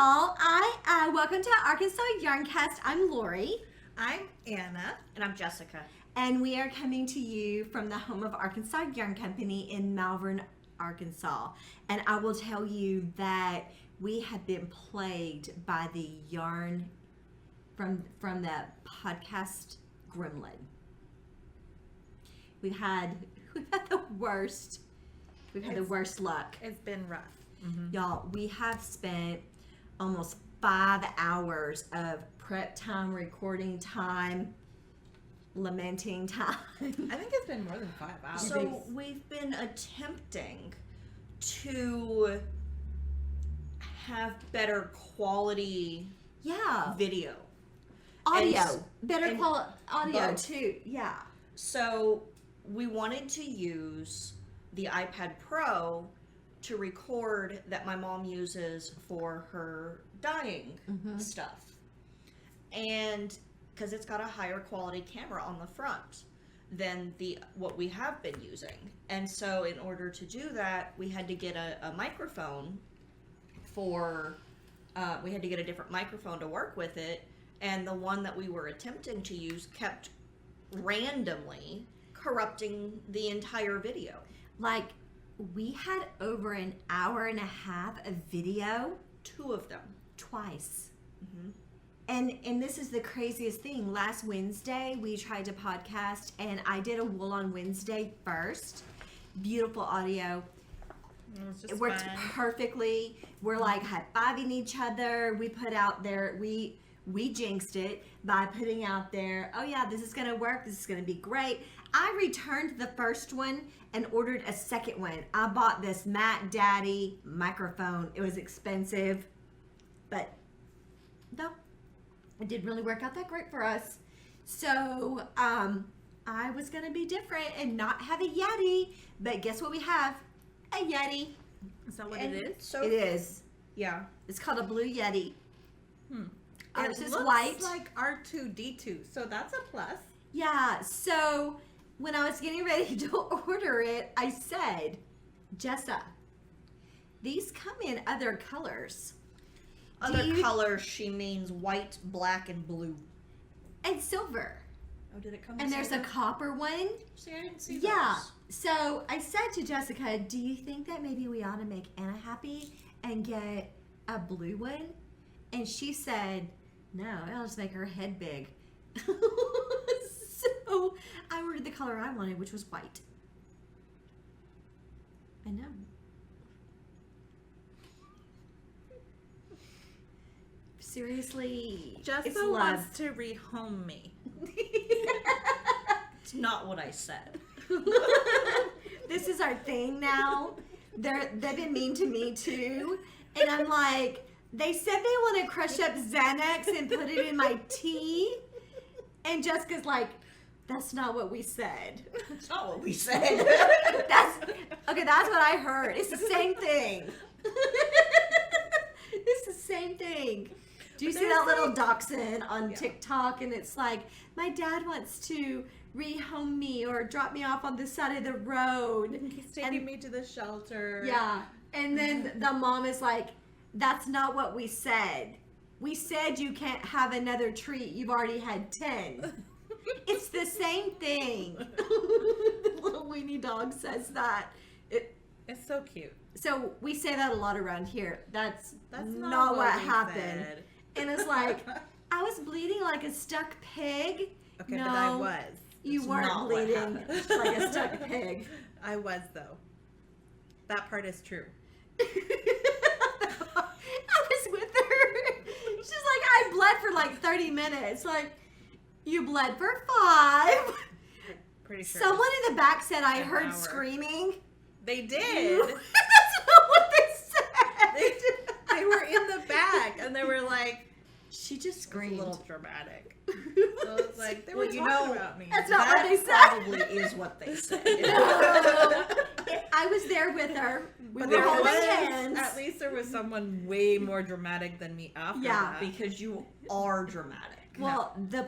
y'all. Welcome to ArkansasYarnCast. I'm Lori. I'm Anna. And I'm Jessica. And we are coming to you from the home of Arkansas Yarn Company in Malvern, Arkansas. And I will tell you that we have been plagued by the yarn from the podcast gremlin. We've had the worst. We've had the worst luck. It's been rough. Mm-hmm. Y'all, we have spent almost 5 hours of prep time, recording time, lamenting time. I think it's been more than 5 hours. So we've been attempting to have better quality video. Audio. Better quality audio both. too. Yeah. So we wanted to use the iPad Pro to record that my mom uses for her dyeing stuff. And because it's got a higher quality camera on the front than what we have been using. And so in order to do that, we had to get a microphone we had to get a different microphone to work with it. And the one that we were attempting to use kept randomly corrupting the entire video. Like, we had over an hour and a half of video. 2 of them. Twice. Mm-hmm. And this is the craziest thing. Last Wednesday, we tried to podcast, and I did a Wool on Wednesday first. Beautiful audio. It worked perfectly. We're like high-fiving each other. We put out there, we jinxed it by putting out there, oh yeah, this is going to work. This is going to be great. I returned the first one and ordered a second one. I bought this Mac Daddy microphone. It was expensive, but no, it didn't really work out that great for us. So I was going to be different and not have a Yeti, but guess what we have? A Yeti. Is that what it is? So It is. yeah. It's called a blue Yeti. Ours It is looks white. like R2-D2, so that's a plus. Yeah, so when I was getting ready to order it, I said, Jessa, these come in other colors. Other colors, she means white, black, and blue. And silver. Oh, did it come in And there's a silver? copper one. See, I didn't see Yeah. those. So I said to Jessica, do you think that maybe we ought to make Anna happy and get a blue one? And she said, no, I'll just make her head big. So I ordered the color I wanted, which was white. I know. Seriously, it's Jessa love. wants to rehome me. It's not what I said. This is our thing now. They've been mean to me too. And I'm like, they said they want to crush up Xanax and put it in my tea. And Jessica's like, that's not what we said. That's not what we said. That's what I heard. It's the same thing. It's the same thing. Do you see that little dachshund on TikTok? And it's like, my dad wants to rehome me or drop me off on the side of the road. He's taking me to the shelter. Yeah. And then the mom is like, that's not what we said. We said you can't have another treat. You've already had 10. It's the same thing. The little weenie dog says that. It's so cute. So we say that a lot around here. That's not what we happened. said. And it's like, I was bleeding like a stuck pig. Okay, no, but I was. You That's weren't not what bleeding happened. like a stuck pig. I was, though. That part is true. I was with her. She's like, I bled for like 30 minutes. Like, you bled for 5. Pretty sure. Someone in the back said I An heard hour. screaming. They did. That's not what they said. They were in the back, and they were like, She just it was a screamed. little dramatic. So it's like, they were Well, you talking know, about me. That's not That what they said. probably is what they said. No. I was there with her. We But were there holding was, hands. at least there was someone way more dramatic than me after Yeah, that. Because you are dramatic. Well, the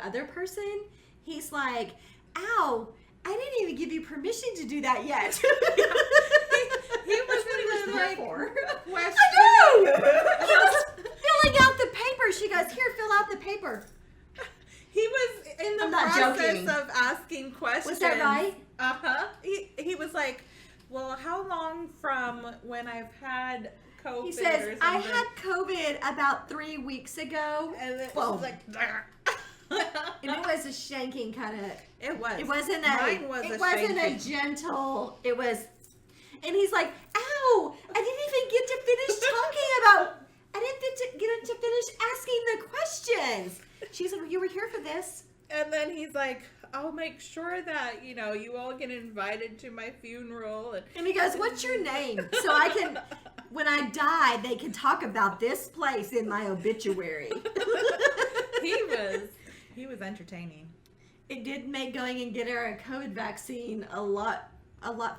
other person, he's like, ow, I didn't even give you permission to do that yet. He wasn't what he was even there like for. question. I know! over. He was in the I'm not process joking. of asking questions. Was that right? Uh-huh. He was like, well, how long from when I've had COVID He or says, something? I had COVID about 3 weeks ago. And then Well, she's like, and it was a shanking kind of. it was. It wasn't a. Mine was it a wasn't shanking. a gentle. It was, and he's like, "Ow! I didn't even get to finish talking about. I didn't get to finish asking the questions." She's like, "You were here for this." And then he's like, I'll make sure that, you all get invited to my funeral. And he goes, "What's your name? So I can, when I die, they can talk about this place in my obituary." He was entertaining. It did make going and getting our COVID vaccine a lot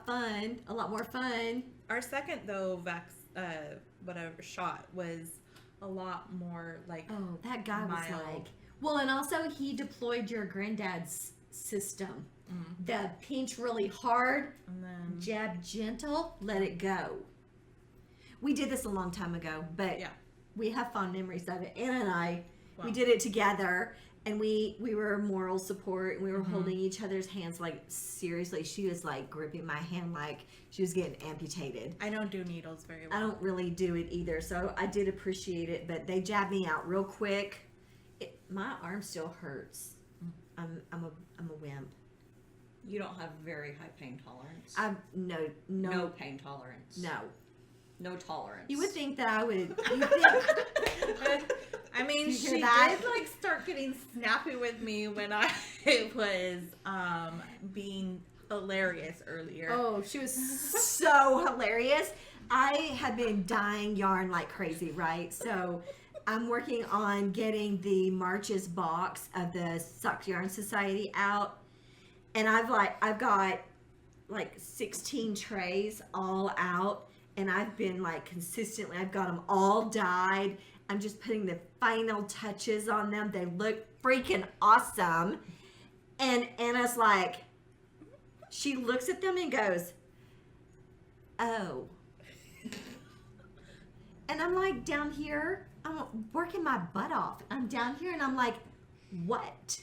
fun, a lot more fun. Our second, though, shot was a lot more like. Oh, that guy was mild. like, well, and also he deployed your granddad's system. The pinch really hard, And then, jab gentle, let it go. We did this a long time ago, but yeah. we have fond memories of it. Anna and I, we Wow. did it together, and we were moral support, and we were holding each other's hands. Like, seriously, she was like gripping my hand like she was getting amputated. I don't do needles very well. I don't really do it either, so I did appreciate it, but they jabbed me out real quick. My arm still hurts. I'm a wimp. You don't have very high pain tolerance. No no pain tolerance. no. No tolerance. You would think that I would. You think, I mean, You hear she that? did like start getting snappy with me when I was being hilarious earlier. oh, she was so hilarious. I have been dying yarn like crazy, right? So I'm working on getting the Marches box of the Sock Yarn Society out, and I've got like 16 trays all out, and I've been like consistently, I've got them all dyed. I'm just putting the final touches on them. They look freaking awesome. And Anna's like, she looks at them and goes, "Oh." And I'm like down here, I'm working my butt off. I'm down here and I'm like, "What?"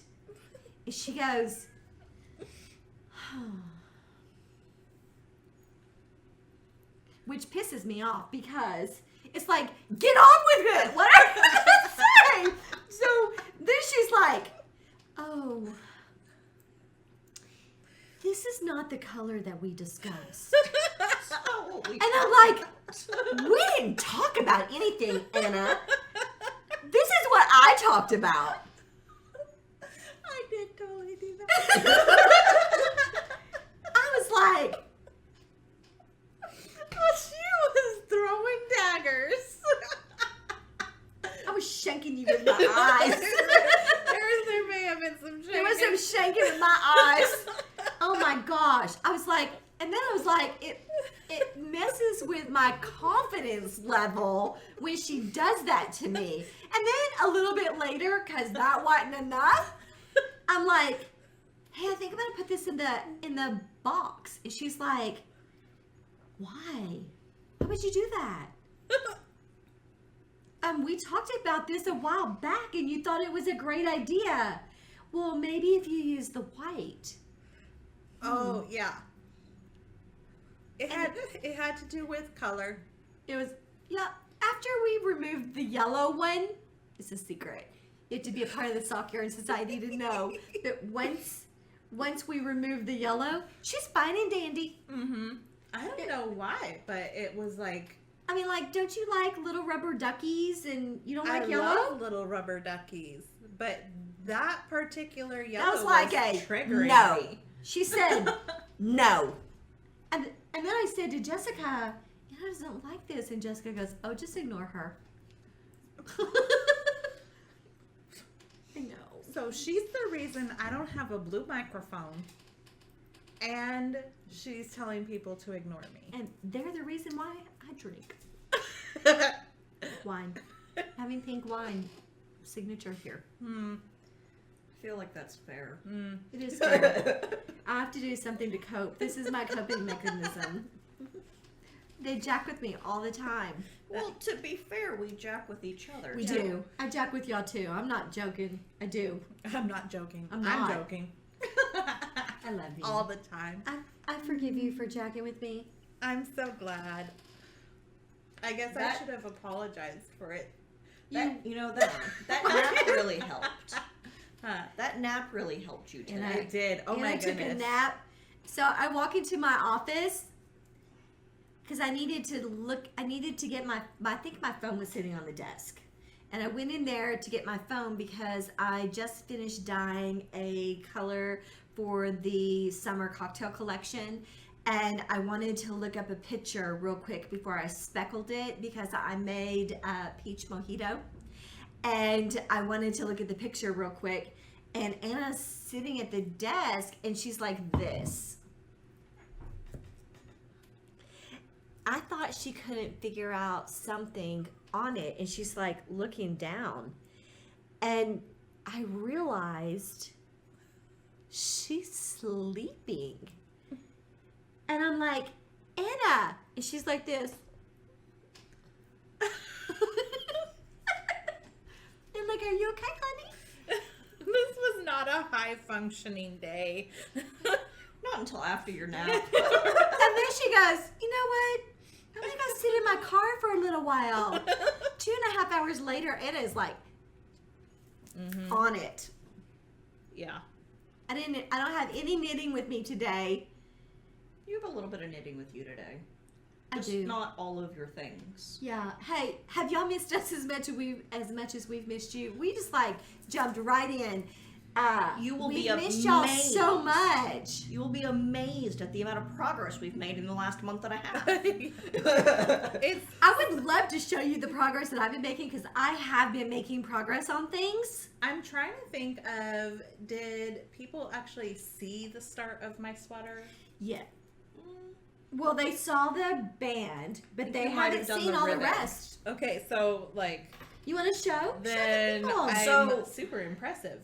And she goes, which pisses me off because it's like, get on with it. What are you gonna say? So then she's like, "Oh, this is not the color that we discussed." Holy And I'm like, "We didn't talk about anything, Anna. This is what I talked about." I did totally do that. I was like, She was throwing daggers. I was shanking you in my eyes. there may have been some There was some shaking in my eyes. Oh my gosh. I was like, and then I was like, it messes with my confidence level when she does that to me. And then a little bit later, because that wasn't enough, I'm like, "Hey, I think I'm gonna put this in the box." And she's like, "Why? Why would you do that?" We talked about this a while back, and you thought it was a great idea. Well, maybe if you use the white. Oh yeah. It had to do with color. It was, yeah. After we removed the yellow one, it's a secret. You have to be a part of the Sock Yarn Society to know that once we removed the yellow, she's fine and dandy. Mm-hmm. I don't know why, but it was like, I mean, like, don't you like little rubber duckies and you don't like I yellow? love little rubber duckies, but that particular yellow That was like a triggering no. me. She said no. And then I said to Jessica, "Anna doesn't like this." And Jessica goes, "Oh, just ignore her." I know. So she's the reason I don't have a blue microphone, and she's telling people to ignore me. And they're the reason why I drink wine. Having pink wine, signature here. I feel like that's fair. It is fair. I have to do something to cope. This is my coping mechanism. They jack with me all the time. Well, to be fair, we jack with each other. We do. I jack with y'all too. I'm not joking. I do. I'm not joking. I'm not. joking. I love you. All the time. I forgive you for jacking with me. I'm so glad. I guess I should have apologized for it. That nap really helped. Huh. That nap really helped you today. And I did. Oh my I took goodness. a nap. So I walk into my office because I needed to get I think my phone was sitting on the desk. And I went in there to get my phone because I just finished dyeing a color for the summer cocktail collection. And I wanted to look up a picture real quick before I speckled it because I made a peach mojito. And I wanted to look at the picture real quick. And Anna's sitting at the desk and she's like this. I thought she couldn't figure out something on it. And she's like looking down. And I realized she's sleeping. And I'm like, Anna. And she's like this. I'm like, are you okay, honey? This was not a high functioning day. Not until after your nap. And then she goes, you know what? I'm going to go sit in my car for a little while. 2.5 hours later, Anna is like on it. Yeah. I don't have any knitting with me today. You have a little bit of knitting with you today. I Just do. not all of your things. Yeah. Hey, have y'all missed us as much as we've missed you? We just like jumped right in. You will we've be missed y'all so amazed. much. You will be amazed at the amount of progress we've made in the last month and a half. I would love to show you the progress that I've been making because I have been making progress on things. I'm trying to think of, did people actually see the start of my sweater? Yeah. Well, they saw the band, but they you might haven't have done seen the all ribbon. the rest. Okay, so like, You want to show? then show the people. I'm So- super impressive.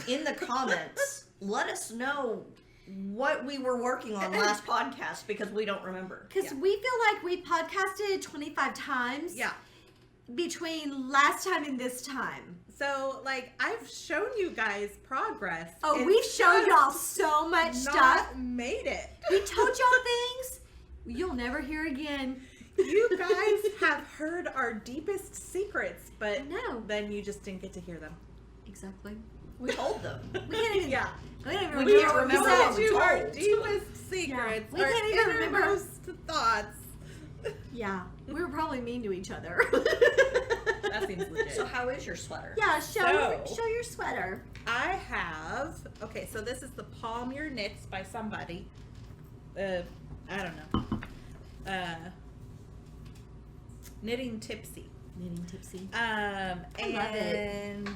In the comments, let us know what we were working on last podcast because we don't remember. Because we feel like we podcasted 25 times Yeah. between last time and this time. So like, I've shown you guys progress. Oh, It's we've shown y'all just so much not stuff. made it. We told y'all things you'll never hear again. You guys have heard our deepest secrets, but No. then you just didn't get to hear them. Exactly. We told them. We can't even. Yeah. We don't even We remember can't what we remember said. what we told you our told. deepest secrets, We our can't even remember. innermost thoughts. Yeah, we were probably mean to each other. That seems legit. So how is your sweater? Yeah, So- show your sweater. I have, okay, so this is the Palm Your Knits by somebody. I don't know. Knitting Tipsy. Knitting tipsy. I love it.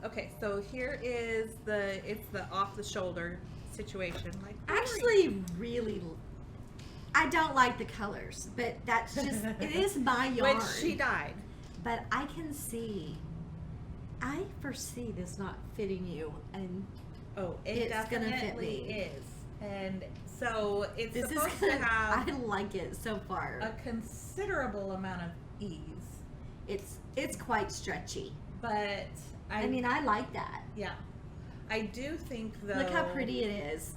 Okay, so here is it's the off the shoulder situation. Like, Actually, really, I don't like the colors, but that's just it is my yarn. which she dyed. But I can see. I foresee this not fitting you, and Oh, it It's gonna fit definitely me. is. And so it's this is supposed gonna, to have I like it so far. a considerable amount of ease, It's quite stretchy. but I mean, I like that. yeah, I do think though. Look how pretty it is.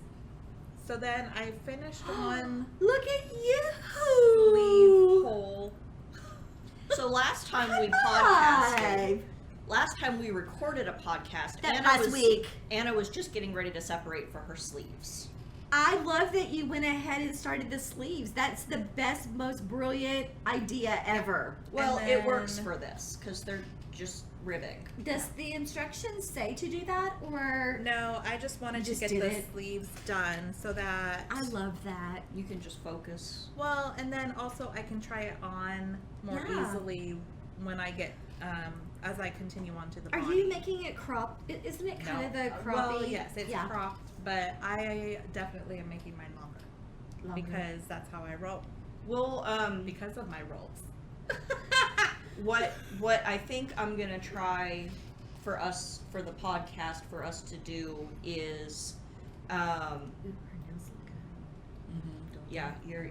So then I finished one Look at you. sleeve hole. So last time we Hi. podcasted, last time we recorded a podcast, That last week. Anna was just getting ready to separate for her sleeves. I love that you went ahead and started the sleeves. That's the best, most brilliant idea ever. Well, And it works then- for this because they're just ribbing. Does the instructions say to do that, or? No, I just wanted You just to did get the it. sleeves done so that I love that. You can just focus. well, and then also I can try it on more Yeah. easily when I get as I continue on to the Are body. you making it crop? Isn't it kind of the croppy? Well, yes, it's yeah. cropped, but I definitely am making mine longer Longer. because that's how I roll. We'll Because of my rolls. what I think I'm gonna try for the podcast for us to do is Ooh, her nails look good. yeah, your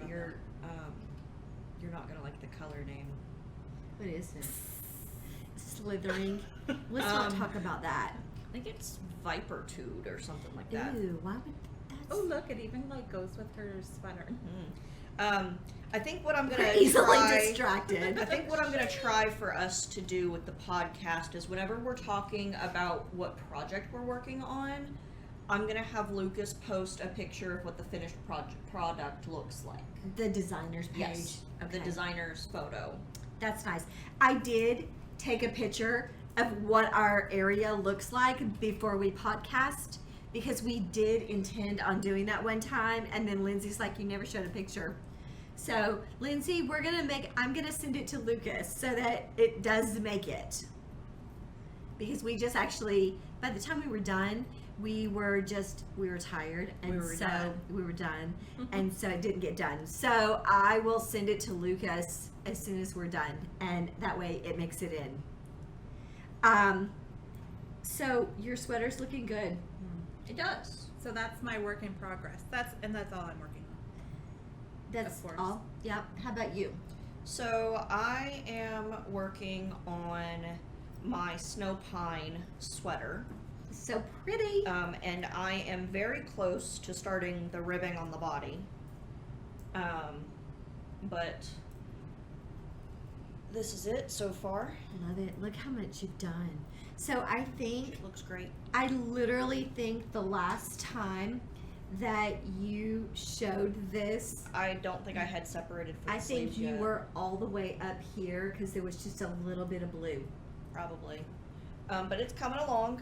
You're not gonna like the color name. What is it? Slithering. Let's not talk about that. I think it's Vipertude or something like that. Ooh, why would that? Oh, look, it even like goes with her sweater. I think what I'm gonna We're easily try. distracted. I think what I'm gonna try for us to do with the podcast is whenever we're talking about what project we're working on, I'm gonna have Lucas post a picture of what the finished product looks like. The designer's page. Yes, of the designer's photo. That's nice. I did take a picture of what our area looks like before we podcast because we did intend on doing that one time, and then Lindsay's like, you never showed a picture. So Lindsay, I'm gonna send it to Lucas so that it does make it. Because we just actually, by the time we were done, we were tired, and we were done, and so it didn't get done. So I will send it to Lucas as soon as we're done, and that way it makes it in. So your sweater's looking good. It does. So that's my work in progress. That's all I'm working on. That's Of course. all. Yep. How about you? So I am working on my snow pine sweater. So pretty. And I am very close to starting the ribbing on the body. But this is it so far. Love it. Look how much you've done. So I think It looks great. I literally think the last time that you showed this, I don't think I had separated for the I think sleeves you yet. were all the way up here because there was just a little bit of blue. Probably. But it's coming along.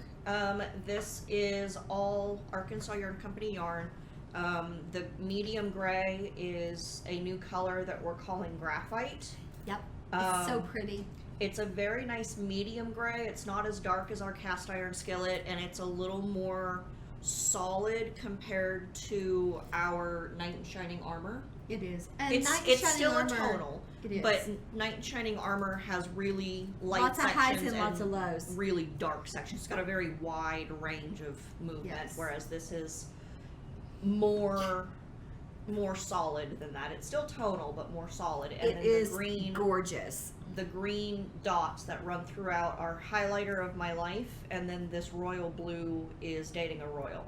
This is all Arkansas Yarn Company yarn. The medium gray is a new color that we're calling graphite. Yep. It's so Um, pretty. It's a very nice medium gray. It's not as dark as our cast iron skillet, and it's a little more solid compared to our Knight in Shining Armor. It is. And It's Knight in Shining still Armor, a tonal, It is. but Knight in Shining Armor has really light Lots of sections highs and lots of lows. really dark sections. It's got a very wide range of movement, Yes. whereas this is more solid than that. It's still tonal, but more solid. And It then is the green, gorgeous. the green dots that run throughout are highlighter of my life, and then this royal blue is dating a royal.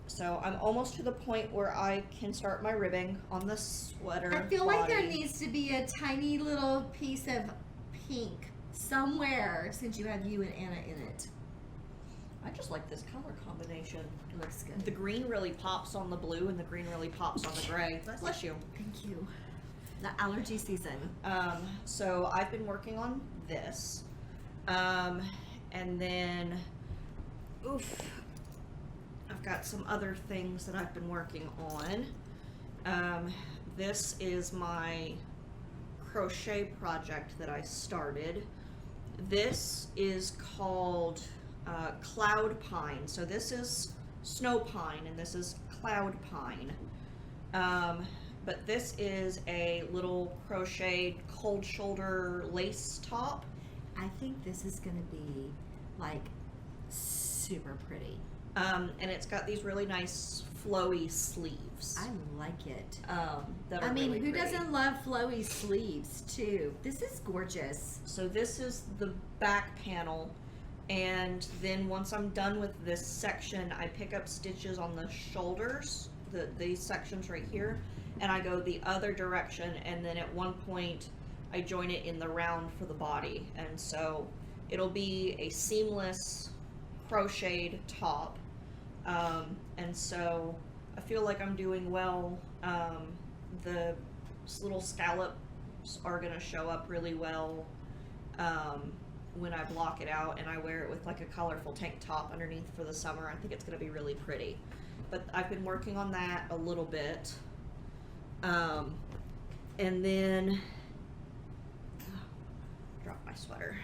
So I'm almost to the point where I can start my ribbing on the sweater. I feel like there body. needs to be a tiny little piece of pink somewhere since you have you and Anna in it. I just like this color combination. It looks good. The green really pops on the blue, and the green really pops on the gray. Bless you. Thank you. The allergy season. So I've been working on this, and then, I've got some other things that I've been working on. This is my crochet project that I started. This is called Cloud Pine. So this is Snow Pine, and this is Cloud Pine. But this is a little crocheted cold shoulder lace top. I think this is going to be like super pretty. And it's got these really nice flowy sleeves. I like it. That are I mean, really who pretty. doesn't love flowy sleeves too? This is gorgeous. So this is the back panel, and then once I'm done with this section, I pick up stitches on the shoulders, these sections right here, and I go the other direction, and then at one point I join it in the round for the body, and so it'll be a seamless crocheted top, and so I feel like I'm doing well. The little scallops are gonna show up really well when I block it out and I wear it with like a colorful tank top underneath for the summer. I think it's gonna be really pretty. But I've been working on that a little bit. And then, drop my sweater.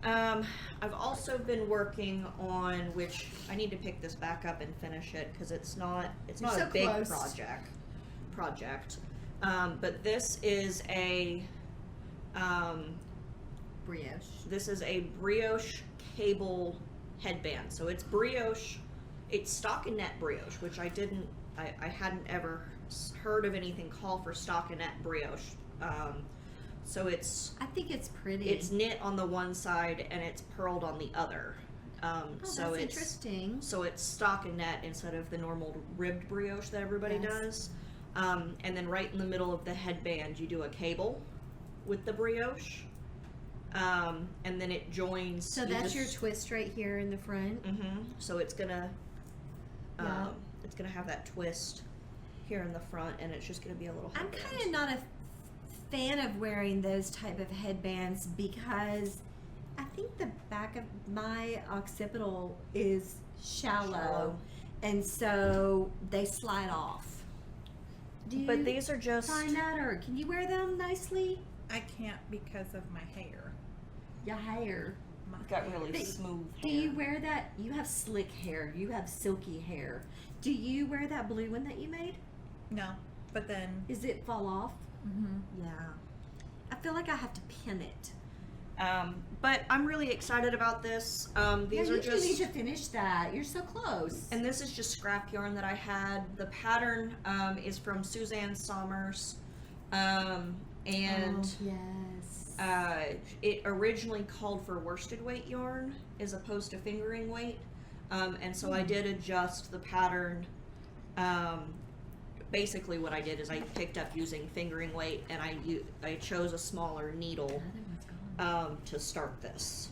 I've also been working on, which I need to pick this back up and finish it because it's not You're so a big close. project. But this is a Brioche. this is a brioche cable headband. So it's brioche, it's stockinette brioche, which I hadn't ever heard of anything called for stockinette brioche. So I think it's pretty. it's knit on the one side and it's purled on the other. So that's it's interesting. So it's stockinette instead of the normal ribbed brioche that everybody does. And then right in the middle of the headband, you do a cable with the brioche. And then it joins. So that's your twist right here in the front. So it's gonna have that twist here in the front, and it's just gonna be a little I'm headband. kind of not a fan of wearing those type of headbands because I think the back of my occipital is shallow. And so they slide off. But these are just. Find that, or can you wear them nicely? I can't because of my hair. Your hair. Got really smooth hair. Do you wear that? You have slick hair. You have silky hair. Do you wear that blue one that you made? No, but then. Does it fall off? Mm-hmm. Yeah. I feel like I have to pin it. But I'm really excited about this. These are you just. need to finish that. You're so close. And this is just scrap yarn that I had. The pattern is from Suzanne Somers. And yes. it originally called for worsted weight yarn as opposed to fingering weight. And so I did adjust the pattern. Basically what I did is I picked up using fingering weight, and I chose a smaller needle to start this.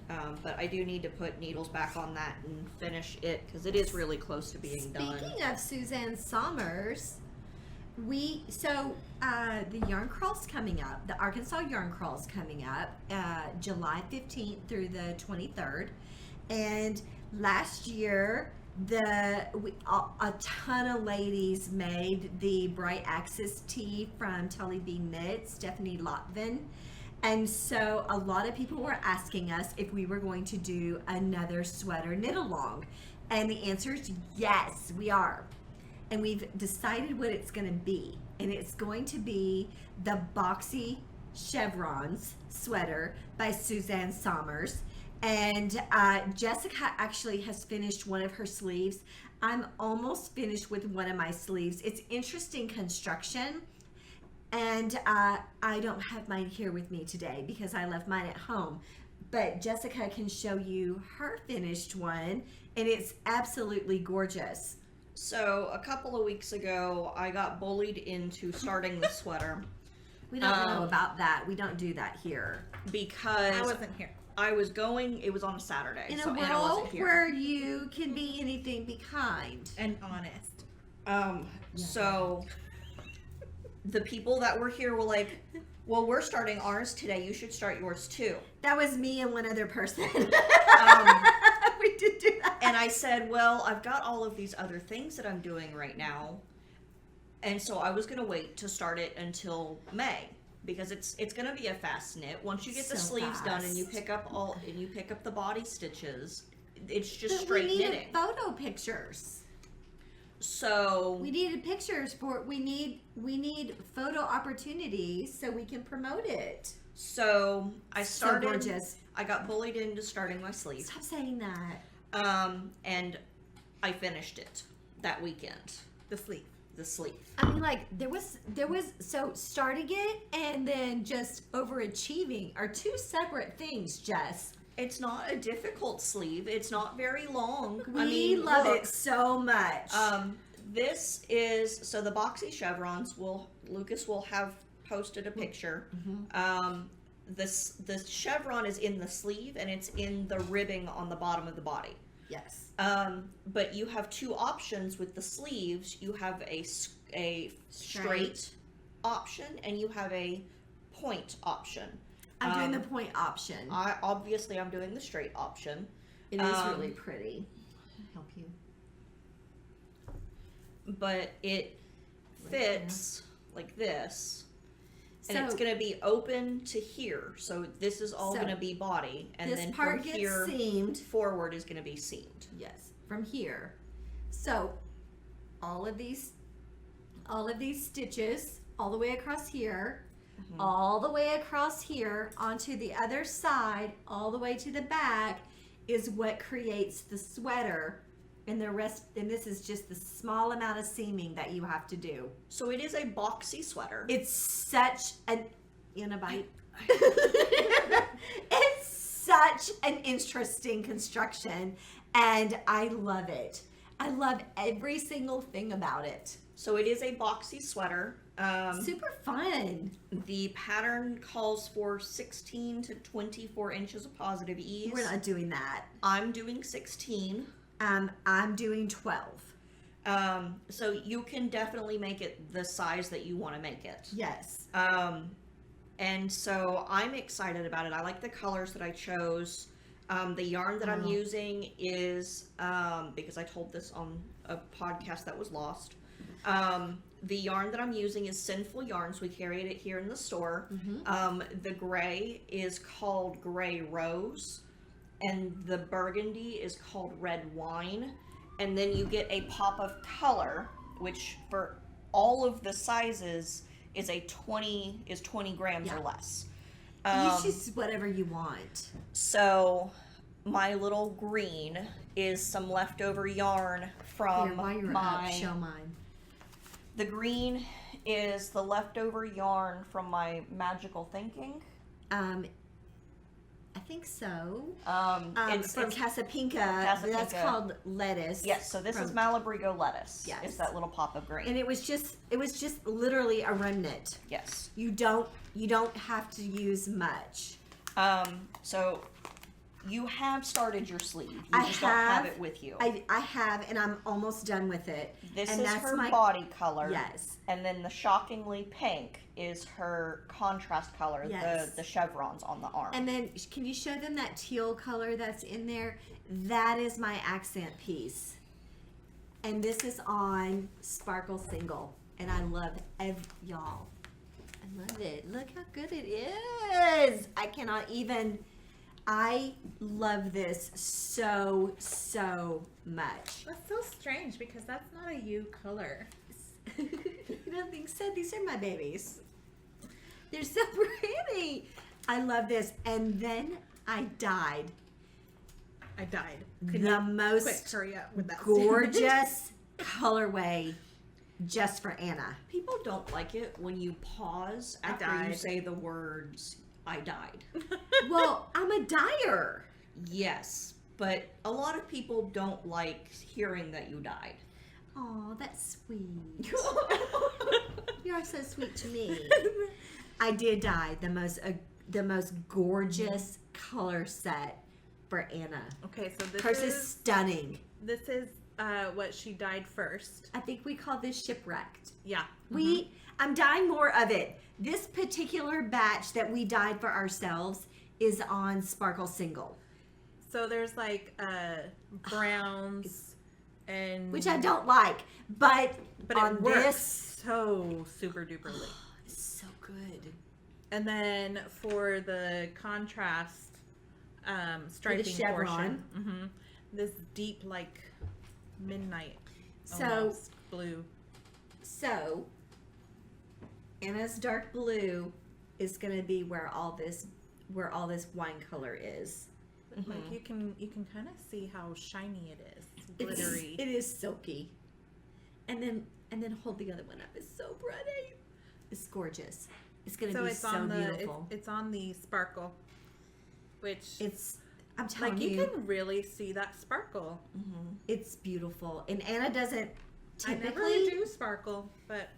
But I do need to put needles back on that and finish it because it is really close to being done. Speaking of Suzanne Somers, the yarn crawl's coming up. The Arkansas Yarn Crawl's coming up July 15th through the 23rd. And last year, a ton of ladies made the Bright Axis tee from Tully B Knit, Stephanie Lotvin. And so a lot of people were asking us if we were going to do another sweater knit along. And the answer is yes, we are. And we've decided what it's going to be. And it's going to be the Boxy Chevrons sweater by Suzanne Somers. And Jessica actually has finished one of her sleeves. I'm almost finished with one of my sleeves. It's interesting construction. And I don't have mine here with me today because I left mine at home. But Jessica can show you her finished one. And it's absolutely gorgeous. So a couple of weeks ago, I got bullied into starting the sweater. We don't know about that. We don't do that here. Because I wasn't here. I was going, it was on a Saturday. In so, a and I wasn't world here. where you can be anything, be kind. And honest. So the people that were here were like, well, we're starting ours today. You should start yours too. That was me and one other person. We did do that. And I said, well, I've got all of these other things that I'm doing right now. And so I was going to wait to start it until May. Because it's going to be a fast knit. Once you get the sleeves done and you pick up the body stitches, it's just straight knitting. We needed photo pictures. So we needed pictures we need photo opportunities so we can promote it. So I started. So gorgeous. I got bullied into starting my sleeve. Stop saying that. And I finished it that weekend. The sleeve. The sleeve. I mean, like, there was so starting it and then just overachieving are two separate things, Jess. It's not a difficult sleeve. It's not very long. We love it so much. This is, so the boxy chevrons Lucas will have posted a picture. The chevron is in the sleeve and it's in the ribbing on the bottom of the body. Yes. But you have two options with the sleeves. You have a straight option and you have a point option. I'm doing the point option. I'm doing the straight option. It is really pretty. I'll help you. But it fits like this. And So- it's going to be open to here. So this is all So going to be body. And This then part from gets here seamed. forward is going to be seamed. Yes, from here. So all of these stitches all the way across here, all the way across here onto the other side, all the way to the back is what creates the sweater And this is just the small amount of seaming that you have to do. So it is a boxy sweater. It's such an It's such an interesting construction, and I love it. I love every single thing about it. So it is a boxy sweater. Super fun. The pattern calls for 16 to 24 inches of positive ease. We're not doing that. I'm doing 16. I'm doing 12. So you can definitely make it the size that you want to make it. Yes. And so I'm excited about it. I like the colors that I chose. The yarn that I'm using is, because I told this on a podcast that was lost, the yarn that I'm using is Sinful Yarns. We carried it here in the store. The gray is called Gray Rose, and the burgundy is called Red Wine. And then you get a pop of color, which for all of the sizes is 20 grams or less. You choose whatever you want. So my little green is some leftover yarn from Here, while you're my... up, show mine. The green is the leftover yarn from my Magical Thinking. I think so. It's from Casapinka. Casapinka. That's called lettuce. Yes, so this is Malabrigo lettuce. Yes. It's that little pop of green. And it was just literally a remnant. Yes. You don't have to use much. So you have started your sleeve. You I just don't have it with you. I have, and I'm almost done with it. This and is that's her my body color. Yes. And then the shockingly pink is her contrast color, Yes. the chevrons on the arm. And then can you show them that teal color that's in there? That is my accent piece. And this is on Sparkle Single. And I love y'all. I love it. Look how good it is. I love this so much. That's so strange because that's not a you color. You don't think so? These are my babies. They're so pretty. I love this. And then I dyed Can the you most quick hurry up with that gorgeous colorway just for Anna. People don't like it when you pause after you died. say the words, I died. Well, I'm a dyer. Yes, but a lot of people don't like hearing that you died. Oh, that's sweet. You are so sweet to me. I did dye the most gorgeous color set for Anna. Okay, so Hers is stunning. this is what she dyed first. I think we call this shipwrecked. Yeah. I'm dyeing more of it. This particular batch that we dyed for ourselves is on Sparkle Single, So there's like browns and which I don't like, but on it works this, so super duperly. it's so good. And then for the contrast striping chevron. portion, this deep like midnight So- almost blue. So Anna's dark blue is going to be where all this wine color is. Like you can kind of see how shiny it is. It's It's- glittery. It is silky. And then hold the other one up. It's so pretty. It's gorgeous. It's going to be it's so on the beautiful. it's on the sparkle, which I'm telling like you, you can really see that sparkle. it's beautiful. And Anna doesn't I never typically. do sparkle, but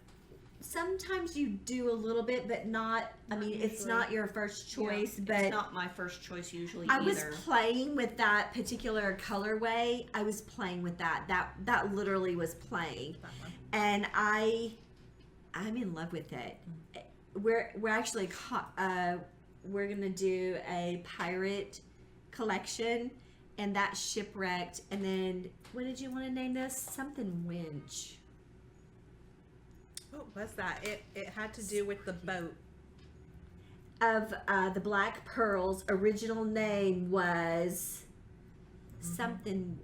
Sometimes you do a little bit, but not. I Not mean, it's usually. not your first choice. It's but not my first choice usually I either. was playing with that particular colorway. I was playing with that. That literally was playing, that one. and I'm in love with it. We're actually we're gonna do a pirate collection, and that's shipwrecked. And then what did you want to name this? Something winch. What was that? It had to do with the boat. Of the Black Pearls, original name was something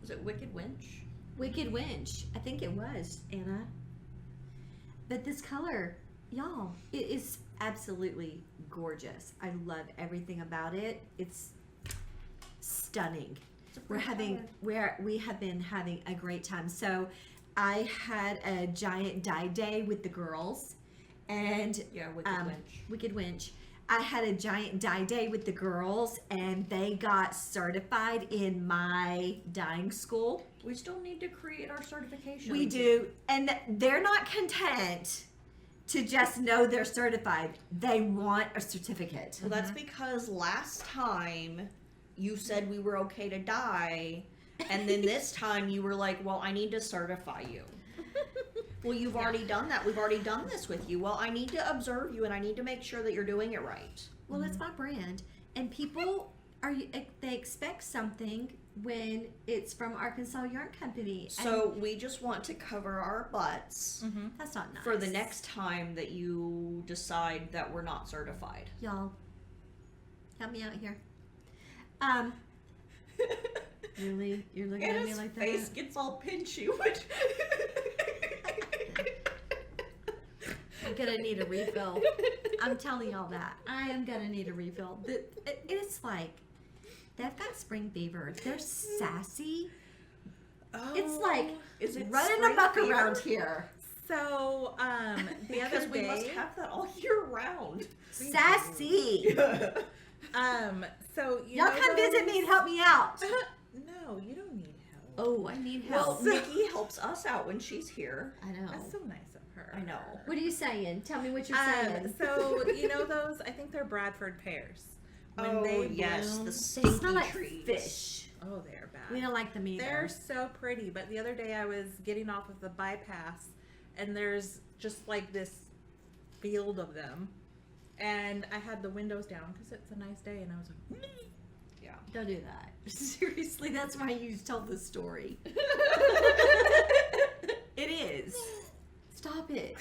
Was it Wicked Winch? Wicked Winch. I think it was, Anna. But this color, y'all, it is absolutely gorgeous. I love everything about it. It's stunning. we have been having a great time. So I had a giant dye day with the girls, and Wicked Winch. I had a giant dye day with the girls, and they got certified in my dyeing school. We still need to create our certification. We do, and they're not content to just know they're certified. They want a certificate. Well, that's because last time you said we were okay to dye, and then this time you were like, well, I need to certify you. Well, you've already done that. We've already done this with you. Well, I need to observe you, and I need to make sure that you're doing it right. Well, it's my brand, and people they expect something when it's from Arkansas Yarn Company. So we just want to cover our butts That's not nice. for the next time that you decide that we're not certified. Y'all, help me out here. Really? You're looking at me like that? Face gets all pinchy. Which I'm gonna need a refill. I'm telling y'all that. I am gonna need a refill. It's like, they've got spring fever. They're sassy. It's like, is it running spring amok fever? around here. So, the other Because we day, must have that all year round. Sassy. so you Y'all know come visit me and help me out. No, you don't need help. Oh, I need Well, help. Nikki helps us out when she's here. I know. That's so nice of her. I know. What are you saying? Tell me what you're saying. So you know those? I think they're Bradford pears. When they yes, bloom, the They stinky smell like trees. fish. oh, they're bad. We don't like them either. They're so pretty. But the other day I was getting off of the bypass, and there's just like this field of them, and I had the windows down because it's a nice day, and I was like, Yeah. Don't do that. Seriously, that's why you told the story. It is. Stop it.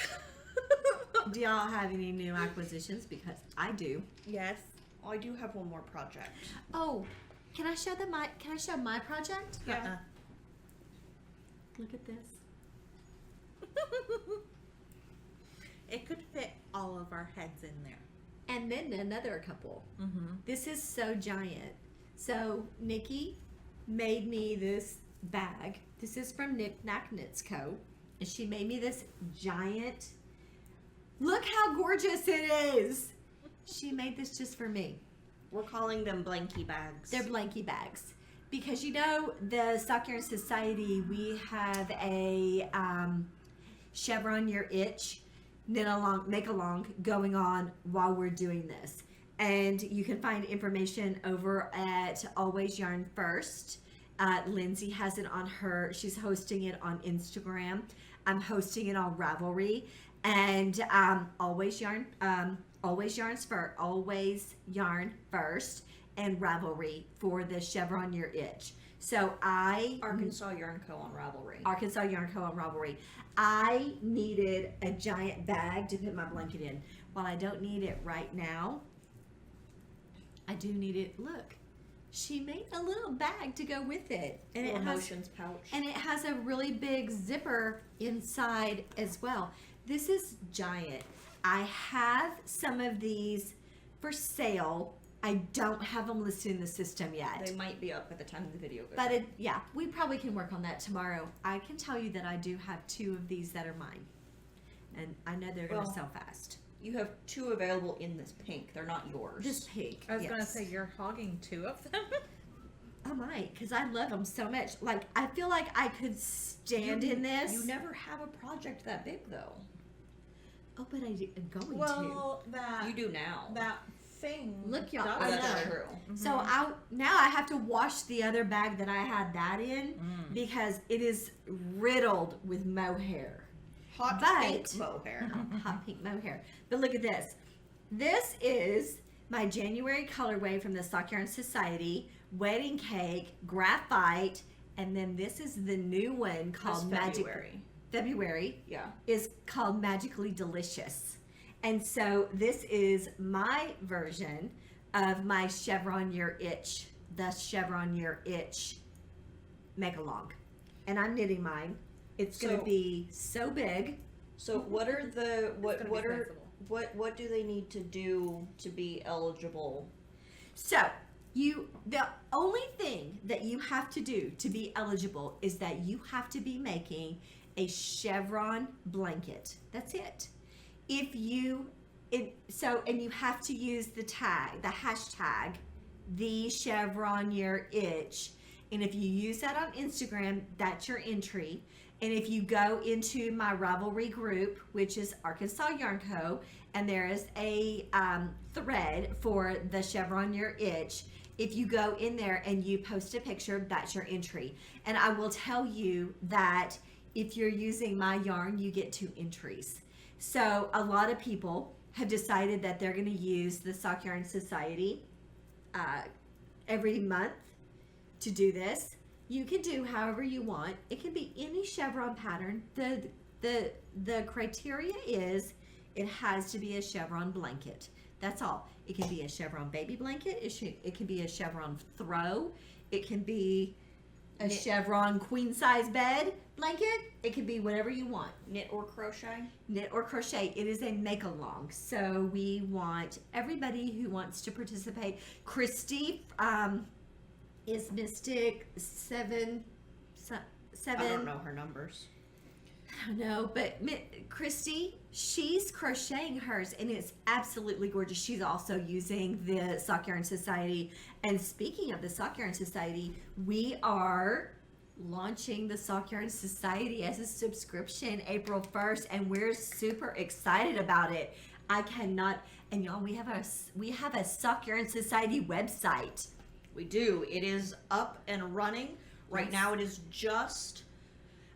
Do y'all have any new acquisitions? Because I do. yes. Oh, I do have one more project. Oh, can I show my project? Yeah. Look at this. It could fit all of our heads in there. And then another couple. Mm-hmm. This is so giant. So Nikki made me this bag. This is from Knick Knack Knits Co. And she made me this giant. Look how gorgeous it is. She made this just for me. We're calling them blankie bags. They're blankie bags. Because you know, the Stock Yarn Society, we have a chevron your itch, knit along, make along going on while we're doing this. And you can find information over at Always Yarn First. Lindsay has it on she's hosting it on Instagram. I'm hosting it on Ravelry. And Always Yarn First and Ravelry for the chevron your itch. So Arkansas Yarn Co. on Ravelry. Arkansas Yarn Co. on Ravelry. I needed a giant bag to put my blanket in. While I don't need it right now, I do need it. Look, she made a little bag to go with it, and it Emotions pouch. and it has a really big zipper inside as well. This is giant. I have some of these for sale. I don't have them listed in the system yet. They might be up at the time of the video goes But up. yeah, we probably can work on that tomorrow. I can tell you that I do have 2 of these that are mine. And I know they're going to Well, sell fast. You have 2 available in this pink. They're not yours. This pink. I was yes. going to say you're hogging 2 of them. I might, because I love them so much. Like, I feel like I could stand in this. You never have a project that big, though. Oh, but I'm going to. Well, You do now. that thing. Look, y'all, does I That's know. it. true. So now I have to wash the other bag that I had that in because it is riddled with mohair. Hot But- pink mohair. Hot pink mohair. But look at this. This is my January colorway from the Stock Yarn Society, wedding cake, graphite, and then this is the new one called February Yeah. is called Magically Delicious. And so this is my version of my Chevron Your Itch, the Chevron Your Itch make along. And I'm knitting mine. It's going to So- be so big. So what are the what gonna what be are sensible. what do they need to do to be eligible? So The only thing that you have to do to be eligible is that you have to be making a chevron blanket. That's it. And you have to use the hashtag, the chevron year itch. And if you use that on Instagram, that's your entry. And if you go into my Ravelry group, which is Arkansas Yarn Co., and there is a thread for the chevron year itch, if you go in there and you post a picture, that's your entry. And I will tell you that if you're using my yarn, you get 2 entries. So a lot of people have decided that they're going to use the Sock Yarn Society every month to do this. You can do however you want. It can be any chevron pattern. The criteria is it has to be a chevron blanket. That's all. It can be a chevron baby blanket. It can be a chevron throw. It can be a chevron queen size bed blanket. It can be whatever you want. Knit or crochet? Knit or crochet. It is a make along. So we want everybody who wants to participate. Christy is Mystic 7. I don't know her numbers. I don't know, but Christy, she's crocheting hers, and it's absolutely gorgeous. She's also using the Sock Yarn Society. And speaking of the Sock Yarn Society, we are launching the Sock Yarn Society as a subscription April 1st, and we're super excited about it. I cannot, and y'all, we have a Sock Yarn Society website. We do. It is up and running. Right now it is just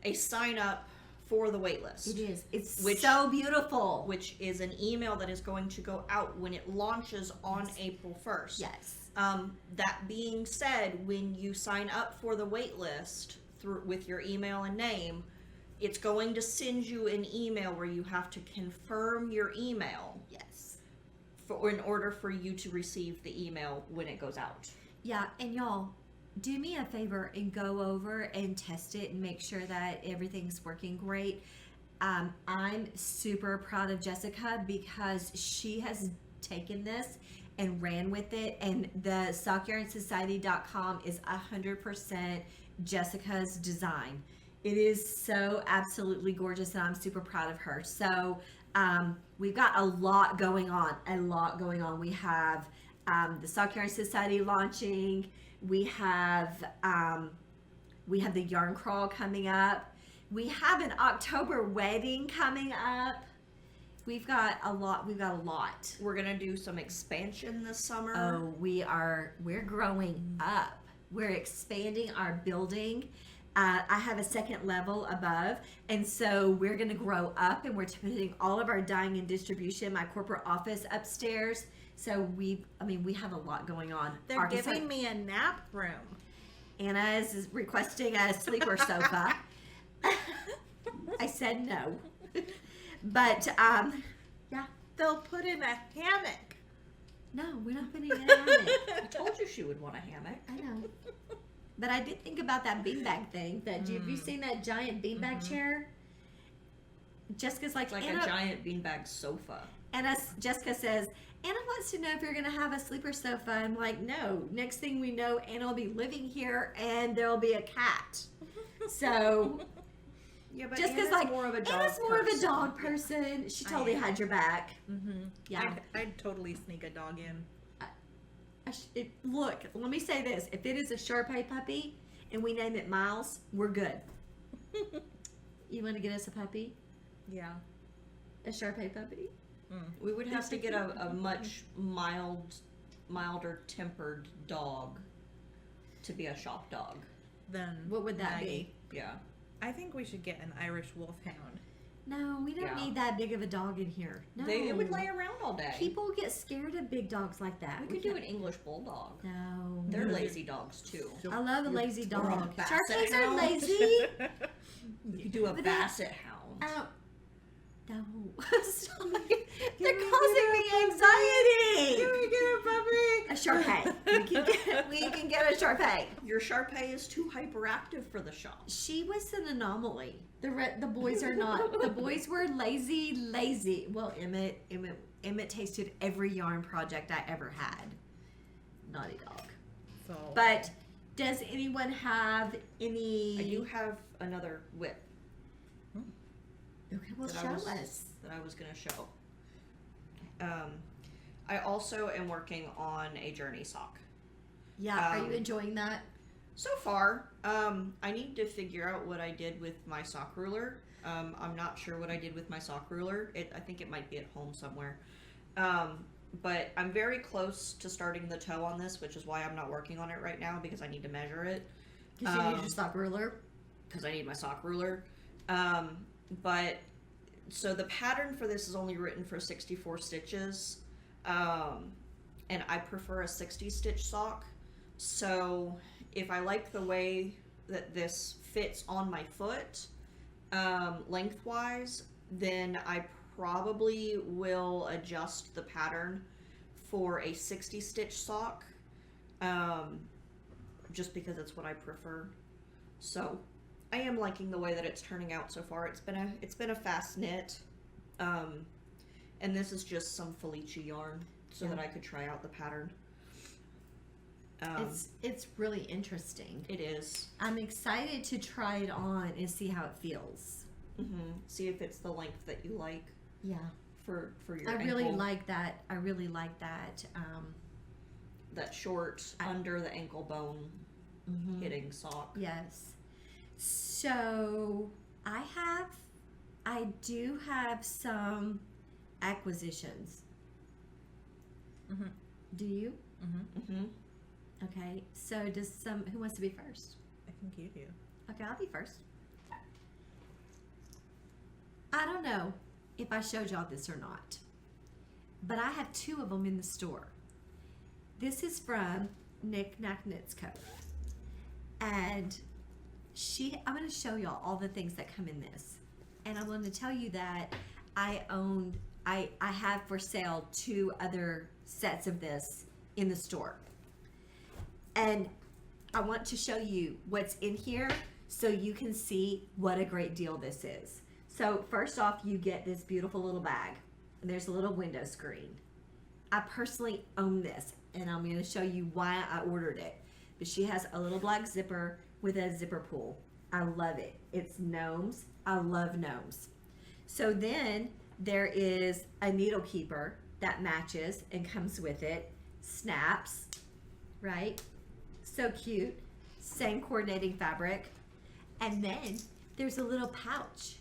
a sign up for the waitlist. It is. It's so beautiful. Which is an email that is going to go out when it launches on April 1st. Yes. That being said, when you sign up for the waitlist with your email and name, it's going to send you an email where you have to confirm your email. Yes. In order for you to receive the email when it goes out. Yeah, and y'all, do me a favor and go over and test it and make sure that everything's working great. I'm super proud of Jessica because she has taken this and ran with it, and the SockYarnSociety.com is 100% Jessica's design. It is so absolutely gorgeous, and I'm super proud of her. So we've got a lot going on. We have the Sock Yarn Society launching. We have the yarn crawl coming up. We have an October wedding coming up. We've got a lot. We're gonna do some expansion this summer. Oh, we're growing up. We're expanding our building. I have a second level above, and so we're gonna grow up, and we're putting all of our dyeing and distribution, my corporate office upstairs. So we have a lot going on. They're giving me a nap room. Anna is requesting a sleeper sofa. I said no. But, yeah. They'll put in a hammock. No, we're not putting in a hammock. I told you she would want a hammock. I know. But I did think about that beanbag thing. Have you seen that giant beanbag chair? Jessica's like a giant beanbag sofa. Jessica says, Anna wants to know if you're going to have a sleeper sofa. I'm like, no. Next thing we know, Anna will be living here, and there'll be a cat. So, yeah, but Jessica's Anna's like, more of a dog Anna's more person. of a dog person. She totally had your back. Mm-hmm. Yeah. I'd totally sneak a dog in. Look, let me say this. If it is a Shar-Pei puppy and we name it Miles, we're good. You want to get us a puppy? Yeah. A Shar-Pei puppy? We would have to get a much milder tempered dog to be a shop dog. Then What would that be? Yeah. I think we should get an Irish Wolfhound. No, we don't need that big of a dog in here. No. It would lay around all day. People get scared of big dogs like that. We could do an English bulldog. No. They're lazy dogs too. I love a lazy dog. Basset Shar-Peis are hound. lazy. You could do a But basset hound. No. They're causing me anxiety. Can we get a puppy? A Shar-Pei. We can get a Shar-Pei. Your Shar-Pei is too hyperactive for the shop. She was an anomaly. The boys are not. The boys were lazy. Well, Emmett tasted every yarn project I ever had. Naughty dog. So. But does anyone have any? I do have another whip. Okay, well, that show I was, us. That I was going to show. I also am working on a journey sock. Yeah, are you enjoying that? So far, I need to figure out what I did with my sock ruler. I'm not sure what I did with my sock ruler. I think it might be at home somewhere. But I'm very close to starting the toe on this, which is why I'm not working on it right now, because I need to measure it. Because you need your sock ruler? Because I need my sock ruler. But, so the pattern for this is only written for 64 stitches. And I prefer a 60 stitch sock. So if I like the way that this fits on my foot, lengthwise, then I probably will adjust the pattern for a 60 stitch sock, just because it's what I prefer. So I am liking the way that it's turning out so far. It's been a fast knit, and this is just some Felicia yarn so that I could try out the pattern. It's really interesting. It is. I'm excited to try it on and see how it feels. Mm-hmm. See if it's the length that you like. Yeah. For your I ankle. really like that. I really like that. That short under the ankle bone hitting sock. Yes. So I do have some acquisitions. Mm-hmm. Do you? Mm-hmm. Mm-hmm. Okay. So who wants to be first? I think you do. Okay, I'll be first. I don't know if I showed y'all this or not, but I have 2 of them in the store. This is from Knick Knack Knits Co. And I'm going to show y'all all the things that come in this. And I'm going to tell you that I have for sale 2 other sets of this in the store. And I want to show you what's in here so you can see what a great deal this is. So first off, you get this beautiful little bag, and there's a little window screen. I personally own this, and I'm going to show you why I ordered it. But she has a little black zipper with a zipper pull. I love it. It's gnomes. I love gnomes. So then there is a needle keeper that matches and comes with it. Snaps, right? So cute. Same coordinating fabric. And then there's a little pouch.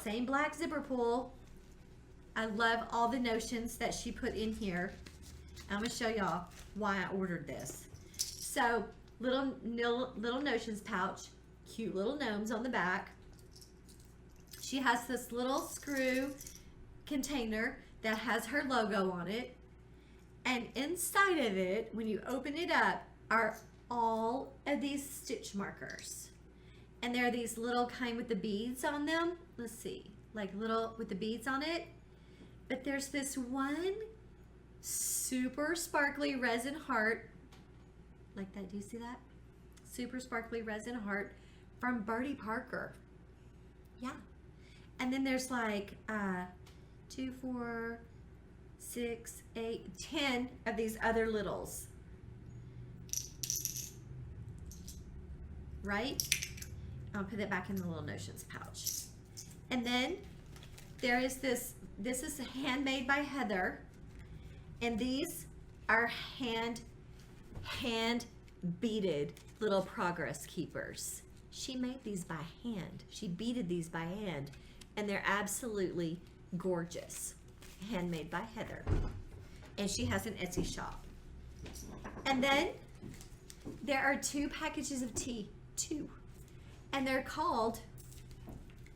Same black zipper pull. I love all the notions that she put in here. I'm going to show y'all why I ordered this. So, little notions pouch. Cute little gnomes on the back. She has this little screw container that has her logo on it. And inside of it, when you open it up, are all of these stitch markers. And they're these little kind with the beads on them. Let's see, like little with the beads on it. But there's this one super sparkly resin heart. Like that, do you see that? Super sparkly resin heart from Bertie Parker. Yeah. And then there's like 2, 4, 6, 8, 10 of these other littles. Right? I'll put it back in the little notions pouch. And then there is this is handmade by Heather. And these are hand beaded little progress keepers. She made these by hand. She beaded these by hand. And they're absolutely gorgeous. Handmade by Heather. And she has an Etsy shop. And then there are 2 packages of tea. 2. And they're called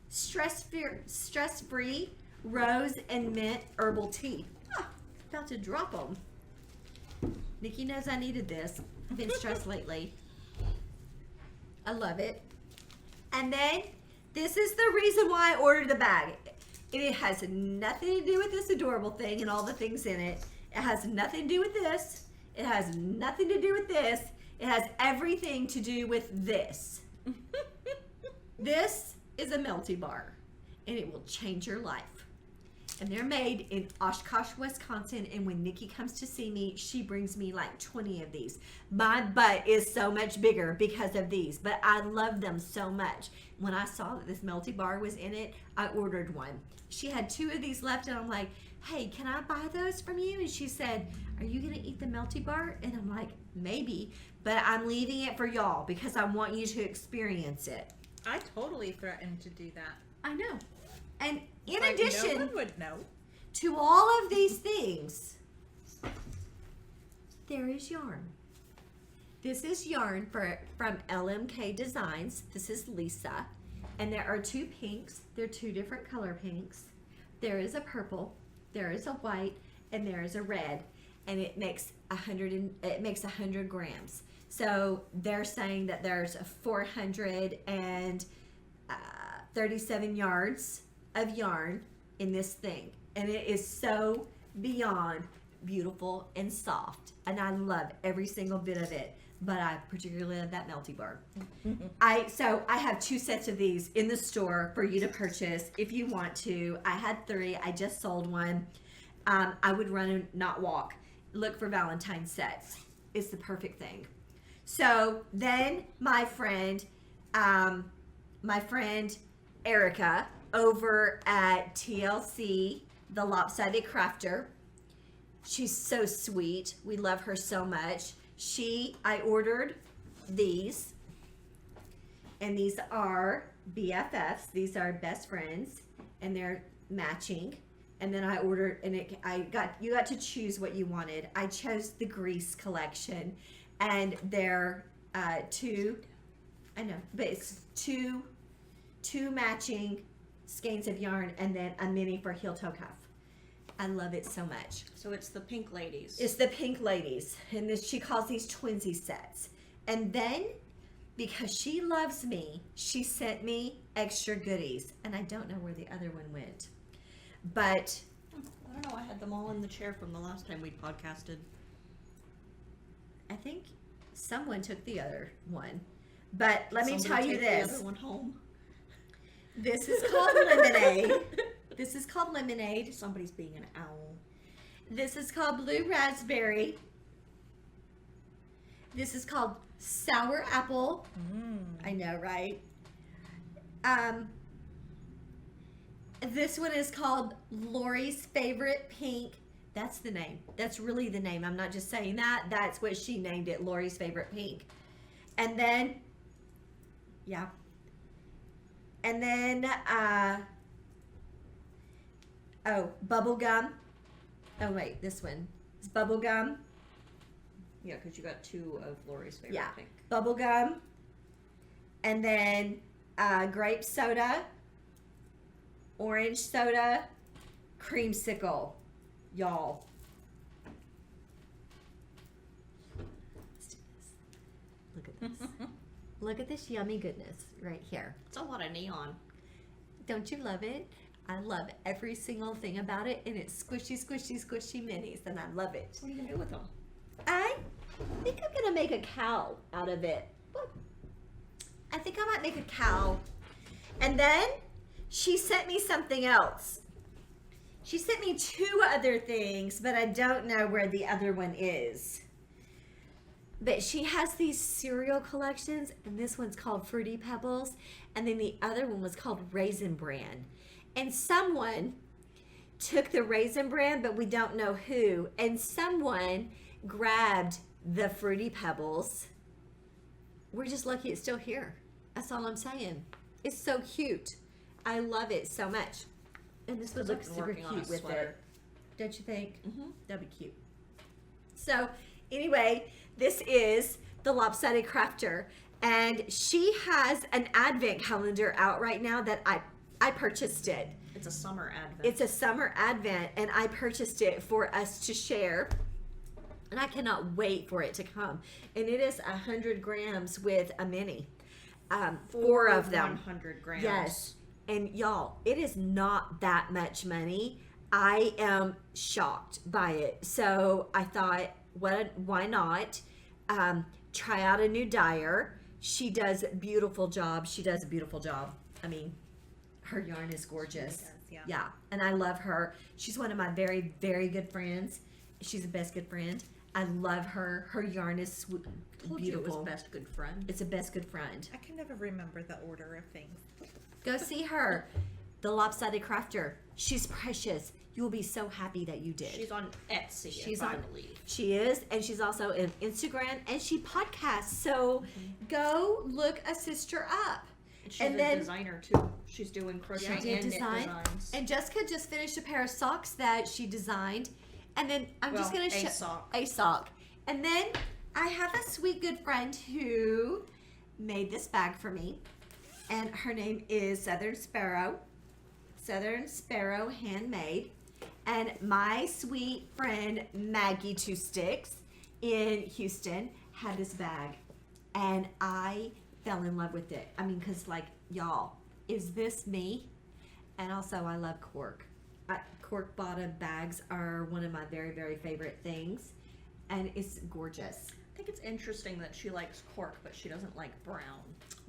stress-free rose and mint herbal tea. About to drop them. Nikki knows I needed this. I've been stressed lately. I love it. And then this is the reason why I ordered the bag. It has nothing to do with this adorable thing and all the things in it. It has nothing to do with this. It has nothing to do with this. It has everything to do with this. This is a melty bar, and it will change your life. And they're made in Oshkosh, Wisconsin. And when Nikki comes to see me, she brings me like 20 of these. My butt is so much bigger because of these, but I love them so much. When I saw that this melty bar was in it, I ordered one. She had 2 of these left, and I'm like, hey, can I buy those from you? And she said, are you going to eat the melty bar? And I'm like, maybe, but I'm leaving it for y'all because I want you to experience it. I totally threatened to do that. I know. And in Like, addition no one would know. to all of these things, there is yarn. This is yarn from LMK Designs. This is Lisa. And there are 2 pinks. They're 2 different color pinks. There is a purple, there is a white, and there is a red. And it makes 100 grams. So they're saying that there's 437 yards of yarn in this thing, and it is so beyond beautiful and soft, and I love every single bit of it, but I particularly love that melty bar. I have 2 sets of these in the store for you to purchase if you want to. I had 3. I just sold one. I would run and not walk. Look for Valentine's sets. It's the perfect thing. So then my friend Erica over at TLC, the Lopsided Crafter. She's so sweet. We love her so much. I ordered these, and these are BFFs. These are best friends, and they're matching. And then I ordered, and you got to choose what you wanted. I chose the Grease collection, and they're 2. I know, but it's two matching skeins of yarn, and then a mini for heel toe cuff. I love it so much. So it's the pink ladies. It's the pink ladies, and she calls these twinsy sets. And then, because she loves me, she sent me extra goodies, and I don't know where the other one went. But I don't know. I had them all in the chair from the last time we podcasted. I think someone took the other one. But let me Somebody tell you take this. The other one home. This is called lemonade. This is called lemonade. Somebody's being an owl. This is called blue raspberry. This is called sour apple. I know, right? This one is called Lori's Favorite Pink. That's the name. That's really the name. I'm not just saying that. That's what she named it, Lori's Favorite Pink. And then, yeah. And then, bubble gum. Oh, wait, this one. It's bubble gum. Yeah, because you got 2 of Lori's favorite pink. Bubble gum. And then grape soda, orange soda, creamsicle. Y'all. Let's do this. Look at this. Look at this yummy goodness right here. It's a lot of neon. Don't you love it? I love every single thing about it, and it's squishy, squishy, squishy minis, and I love it. What are you going to do with them? I think I'm going to make a cow out of it. I think I might make a cow. And then she sent me something else. She sent me 2 other things, but I don't know where the other one is. But she has these cereal collections, and this one's called Fruity Pebbles, and then the other one was called Raisin Bran. And someone took the Raisin Bran, but we don't know who, and someone grabbed the Fruity Pebbles. We're just lucky it's still here. That's all I'm saying. It's so cute. I love it so much. And this would look super cute with it. Don't you think? Mm-hmm. That'd be cute. So anyway, this is the Lopsided Crafter, and she has an advent calendar out right now that I purchased it. It's a summer advent. It's a summer advent, and I purchased it for us to share. And I cannot wait for it to come. And it is 100 grams with a mini. 4 of them. 100 grams. Yes. And y'all, it is not that much money. I am shocked by it. So I thought, why not try out a new dyer? She does a beautiful job. I mean, Her yarn is gorgeous. She does, yeah. Yeah, and I love her. She's one of my very, very good friends. She's the best good friend. I love her. Her yarn is sweet, Told you it beautiful. was best good friend. It's a best good friend. I can never remember the order of things. Go see her. The Lopsided Crafter. She's precious. You will be so happy that you did. She's on Etsy, She's if I on- believe. She is, and she's also in Instagram, and she podcasts. So go look a sister up. She's And a then- designer too. She's doing crochet She did and knit design, designs. and Jessica just finished a pair of socks that she designed, and then I'm just Well, gonna a show sock. a sock, and then I have a sweet good friend who made this bag for me, and her name is Southern Sparrow Handmade, and my sweet friend Maggie Two Sticks in Houston had this bag, and I fell in love with it. I mean, because like, y'all, is this me? And also I love cork. Cork bottom bags are one of my very, very favorite things, and it's gorgeous. I think it's interesting that she likes cork, but she doesn't like brown.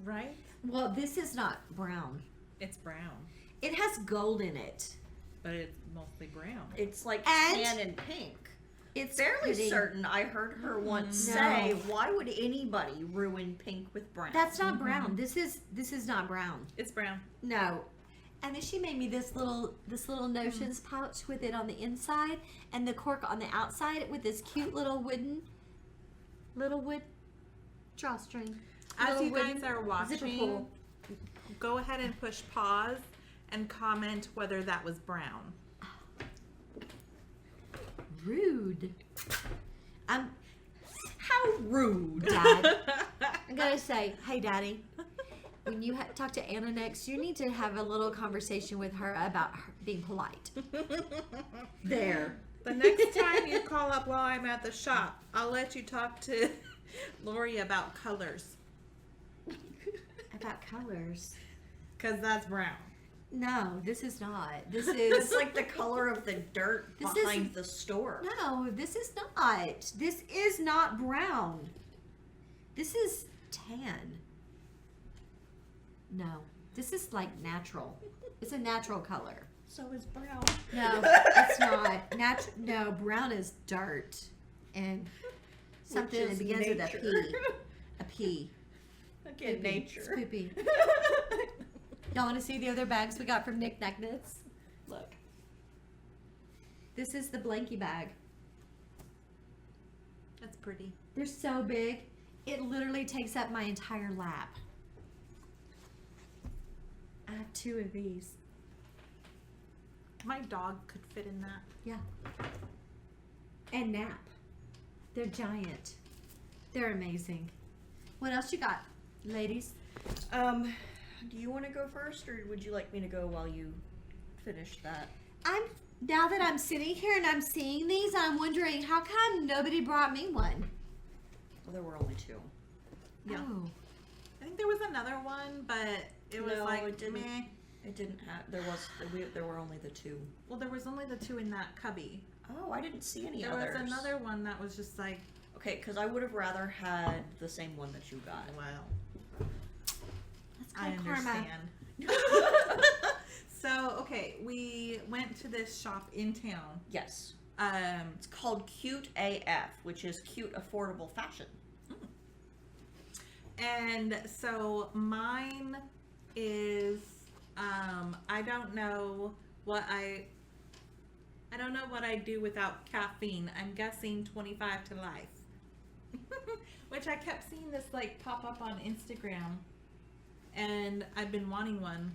Right? Well, this is not brown. It's brown, It has gold in it. but it's mostly brown. It's like And- tan and pink. It's Fairly pretty. certain I heard her once No. say, "Why would anybody ruin pink with brown?" That's not brown. This is not brown. It's brown. No. And then she made me this little notions pouch with it on the inside and the cork on the outside with this cute little wood drawstring. As Little you guys wooden are zipper watching, pull. go ahead and push pause and comment whether that was brown. Rude. I'm How rude. Dad. I'm gonna say, hey, Daddy. When you talk to Anna next, you need to have a little conversation with her about her being polite. There. The next time you call up while I'm at the shop, I'll let you talk to Lori about colors, About colors. because that's brown. No, this is not. This It's is like the color of the dirt This behind is- the store. no. This is not. This is not brown. This is tan. No, this is like natural. It's a natural color. So is brown. No, it's not. No, brown is dirt and something Which that is begins with a nature. P. A P. Again, Poopy. nature. It's poopy. Y'all want to see the other bags we got from Nick Nack Knits? Look. This is the blankie bag. That's pretty. They're so big. It literally takes up my entire lap. I have 2 of these. My dog could fit in that. Yeah. And nap. They're giant. They're amazing. What else you got, ladies? Do you want to go first, or would you like me to go while you finish that? Now that I'm sitting here and I'm seeing these, I'm wondering how come nobody brought me one? Well, there were only 2. Yeah. Oh. I think there was another one, but it was No, like it didn't. meh. It didn't have. There were only the 2. Well, there was only the 2 in that cubby. Oh, I didn't see any There others. was another one that was just like, Okay, because I would have rather had the same one that you got. well, That's I called karma. understand. So, okay, we went to this shop in town. Yes. Um, It's called Cute AF, which is cute affordable fashion. and so mine is, I don't know what I do without caffeine. I'm guessing 25 to life. Which I kept seeing this like pop up on Instagram, and I've been wanting one.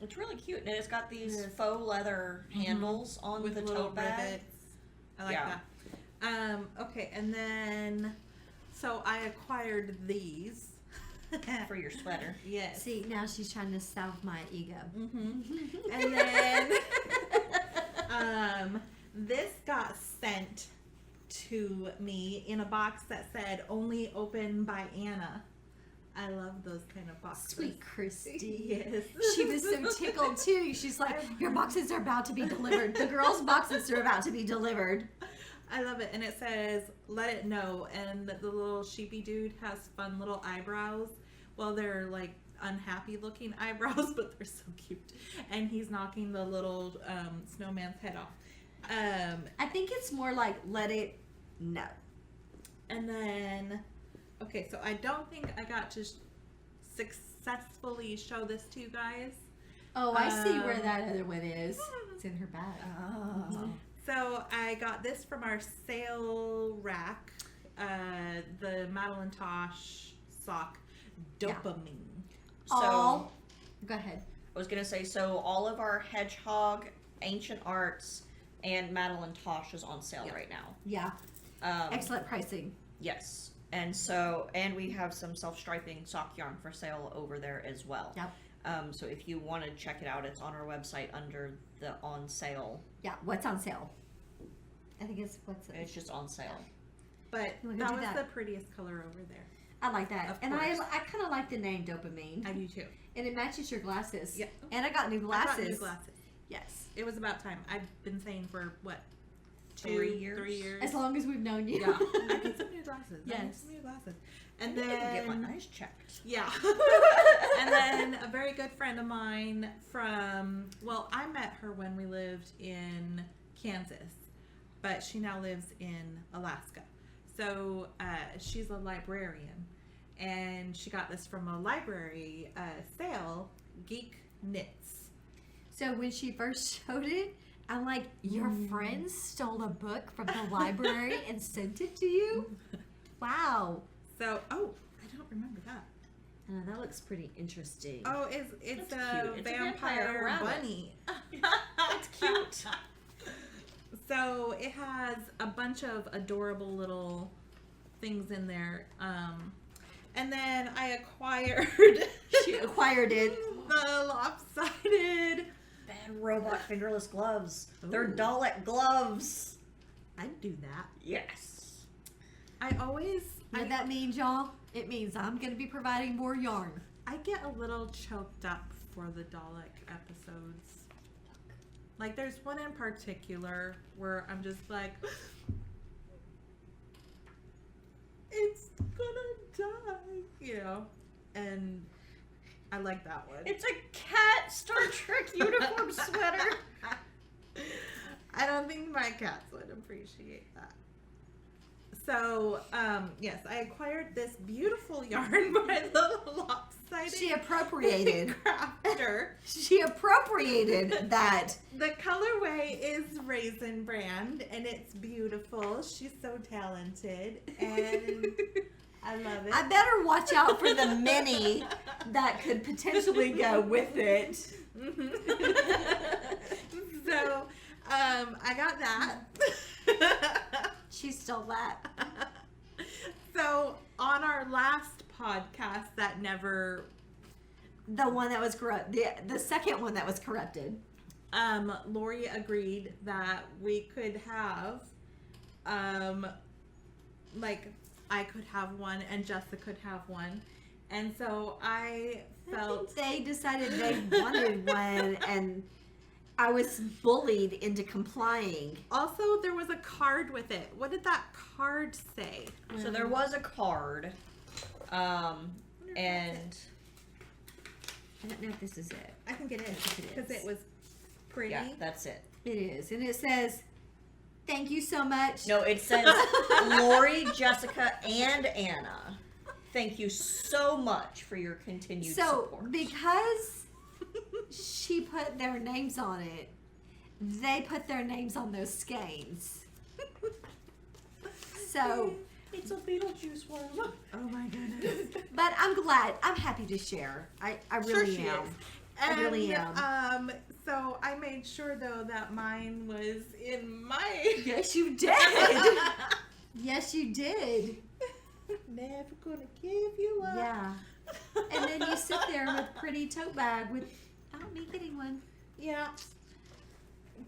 It's really cute, and it's got these Yes. faux leather handles on With the little tote bag. rivets. I like Yeah. that. Okay, and then so I acquired these. For your sweater. Yes. See, now she's trying to salve my ego. Mm-hmm. And then this got sent to me in a box that said only open by Anna. I love those kind of boxes. Sweet Christy. Yes. She was so tickled too. She's like, your boxes are about to be delivered. The girls' boxes are about to be delivered. I love it. And it says, let it know. And the little sheepy dude has fun little eyebrows. Well, they're like unhappy looking eyebrows, but they're so cute. And he's knocking the little snowman's head off. I think it's more like let it know. And then, okay, so I don't think I got to successfully show this to you guys. Oh, I see where that other one is. It's in her bag. Oh. So I got this from our sale rack, the Madeline Tosh sock, Dopamine. So, go ahead. I was going to say, so all of our Hedgehog, Ancient Arts, and Madeline Tosh is on sale right now. Yeah. Excellent pricing. Yes. And we have some self-striping sock yarn for sale over there as well. Yep. So if you want to check it out, it's on our website under the on sale. Yeah. What's on sale? I think it's It's just on sale. But You wanna that do was that? the prettiest color over there. I like that. Of And course. I kind of like the name Dopamine. I do too. And it matches your glasses. Yeah. And I got new glasses. I got new glasses. Yes. It was about time. I've been saying for what? 3 years? 3 years. As long as we've known you. Yeah. I need some new glasses. I need Yes. some new glasses. I And need to get my then eyes checked. yeah. And then a very good friend of mine from, well, I met her when we lived in Kansas, but she now lives in Alaska. So she's a librarian, and she got this from a library sale, Geek Knits. So when she first showed it, I'm like, your friend stole a book from the library and sent it to you? Wow. So, oh, I don't remember that. That looks pretty interesting. Oh, it's That's a cute. It's a vampire vampire rabbit. bunny. It's cute. So it has a bunch of adorable little things in there. And then I acquired She acquired it. the lopsided. Bad robot fingerless gloves. They're Dalek gloves. I'd do that. Yes. I always, You know what that means, y'all? It means I'm going to be providing more yarn. I get a little choked up for the Dalek episodes. Like there's one in particular where I'm just like, it's gonna die, you know, and I like that one. It's a cat Star Trek uniform sweater. I don't think my cats would appreciate that. So, yes, I acquired this beautiful yarn by the lopsided She appropriated. crafter. She appropriated that. The colorway is Raisin Brand, and it's beautiful. She's so talented, and I love it. I better watch out for the mini that could potentially go with it. So, I got that. She stole that. So, on our last podcast that never, The one that was corrupt. The second one that was corrupted. Lori agreed that we could have, like, I could have one and Jessica could have one. And so I felt They decided they wanted one, and I was bullied into complying. also there was a card with it. What did that card say? So there was a card, and I don't know if this is it. I think it is think it because is. it was pretty. yeah, that's it. It is, and it says, "Thank you so much." No, it says Lori, Jessica, and Anna. Thank you so much for your continued So support. because she put their names on it, they put their names on those skeins. So, It's a Beetlejuice worm. Oh my goodness. but I'm glad. I'm happy to share. I really she am. is. I really am. So I made sure though that mine was in my. Yes, you did. Yes, you did. Never gonna give you up. Yeah. And then you sit there with pretty tote bag without me getting one. Yeah.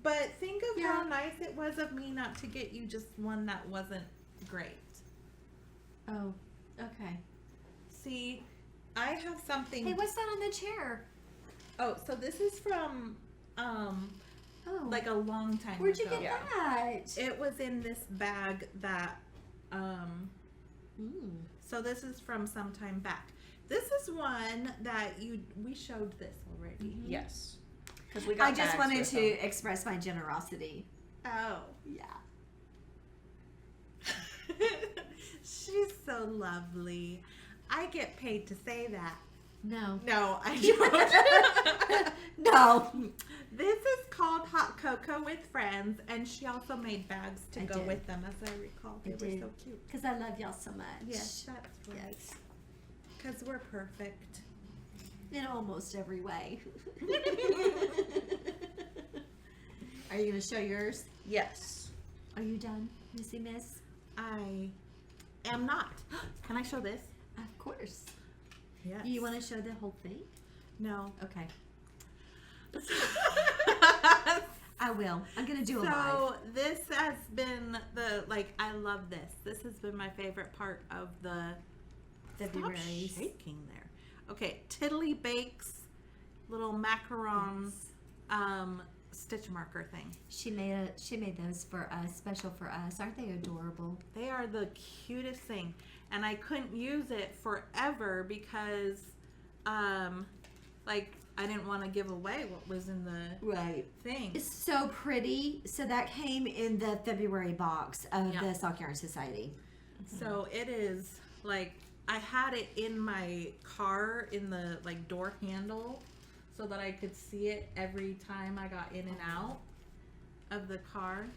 But think of Yeah. how nice it was of me not to get you just one that wasn't great. Oh, okay. See, I have something. Hey, what's that on the chair? Oh, so this is from Oh, like a long time where'd you ago. get that? It was in this bag that Mm. so this is from some time back. This is one that we showed this already. Yes. Because we got I just bags wanted with to them. express my generosity. Oh. Yeah. She's so lovely. I get paid to say that. No. No, I don't. No. This is called Hot Cocoa with Friends, and she also made bags to I go did. with them, as I recall. They I were did. so cute. Because I love y'all so much. Yes, that's right. Yes. Because we're perfect. In almost every way. Are you going to show yours? Yes. Are you done, Missy Miss? I am not. Can I show this? Of course. Yes. Do you want to show the whole thing? No. Okay. I will. I'm going to do a live. So this has been I love this. This has been my favorite part of the February. Stop shaking there. Okay, Tiddly Bakes little macarons stitch marker thing. She made those for us, special for us. Aren't they adorable? They are the cutest thing. And I couldn't use it forever because I didn't want to give away what was in the thing. It's so pretty. So that came in the February box of the Sock Yarn Society. So it is I had it in my car in the door handle so that I could see it every time I got in and out of the car.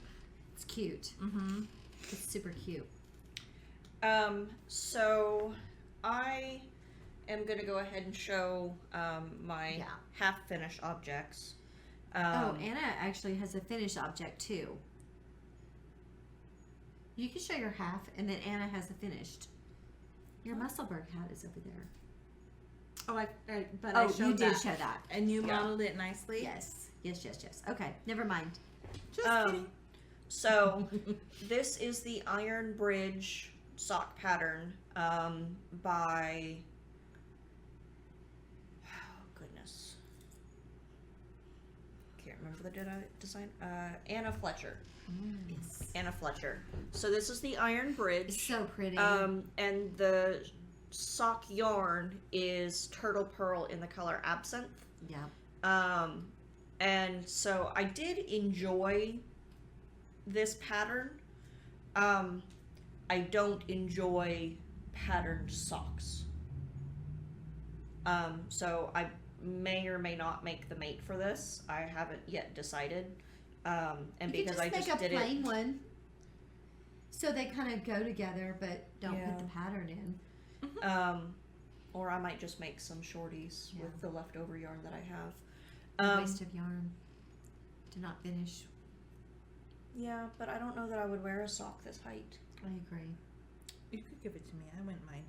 It's cute. Mm-hmm. It's super cute. So I am going to go ahead and show my half-finished objects. Anna actually has a finished object too. You can show your half, and then Anna has a finished. Your Musselburgh hat is over there. Oh, I showed you did that. show that. And you modeled it nicely? Yes. Okay, never mind. Just kidding. So this is the Iron Bridge sock pattern by goodness, can't remember the design. Anna Fletcher. Yes. Anna Fletcher. So this is the Iron Bridge. It's so pretty. And the sock yarn is Turtle Pearl in the color Absinthe. Yeah. And so I did enjoy this pattern. I don't enjoy patterned socks. So I may or may not make the mate for this. I haven't yet decided. And you because can I just make a did plain it, one, so they kind of go together, but don't put the pattern in. or I might just make some shorties with the leftover yarn that I have. Waste of yarn to not finish. Yeah, but I don't know that I would wear a sock this height. I agree. You could give it to me. I wouldn't mind.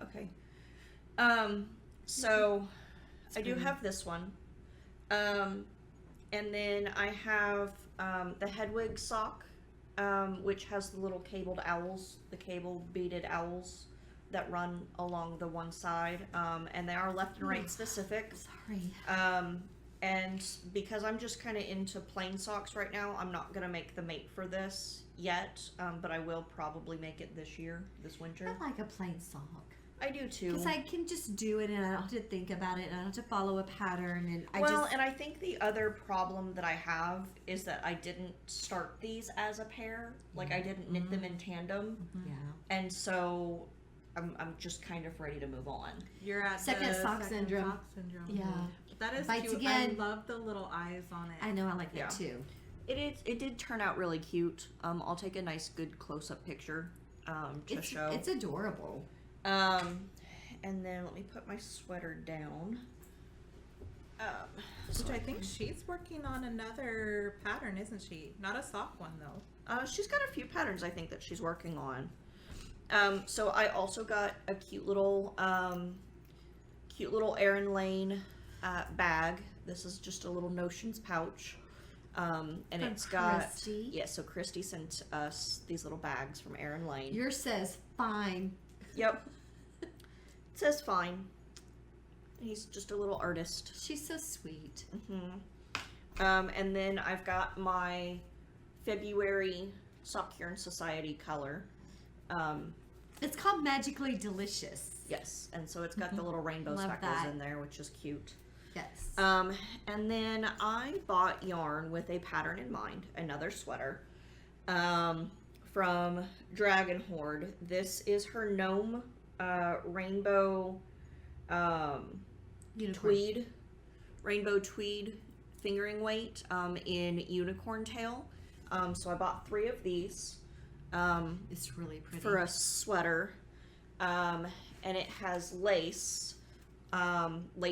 Okay. So I do have this one. And then I have the Hedwig sock, which has the little cabled owls, the cable beaded owls that run along the one side. And they are left and right specific. Sorry. And because I'm just kind of into plain socks right now, I'm not going to make the mate for this yet, but I will probably make it this winter. I like a plain sock. I do too. Because I can just do it and I don't have to think about it and I don't have to follow a pattern. And and I think the other problem that I have is that I didn't start these as a pair. Like I didn't knit them in tandem. Yeah. And so I'm just kind of ready to move on. You're at Second the sock second syndrome. sock syndrome. Yeah. That is Bites cute. again. I love the little eyes on it. I know, I like that Yeah. too. It did turn out really cute. I'll take a nice good close-up picture to show. It's adorable. And then let me put my sweater down. Which I think she's working on another pattern, isn't she? Not a sock one though. She's got a few patterns I think that she's working on. So I also got a cute little Erin Lane bag. This is just a little Notions pouch. And From it's got Christy. so Christy sent us these little bags from Erin Lane. Yours says fine. Yep. It says fine. He's just a little artist. She's so sweet. And then I've got my February Sock Yarn Society color. It's called Magically Delicious. Yes, and so it's got the little rainbow Love speckles that. in there, which is cute. Yes. And then I bought yarn with a pattern in mind, another sweater, from Dragon Horde. This is her gnome rainbow Unicorn. rainbow tweed fingering weight in unicorn tail. So I bought 3 of these. It's really pretty. For a sweater, and it has lace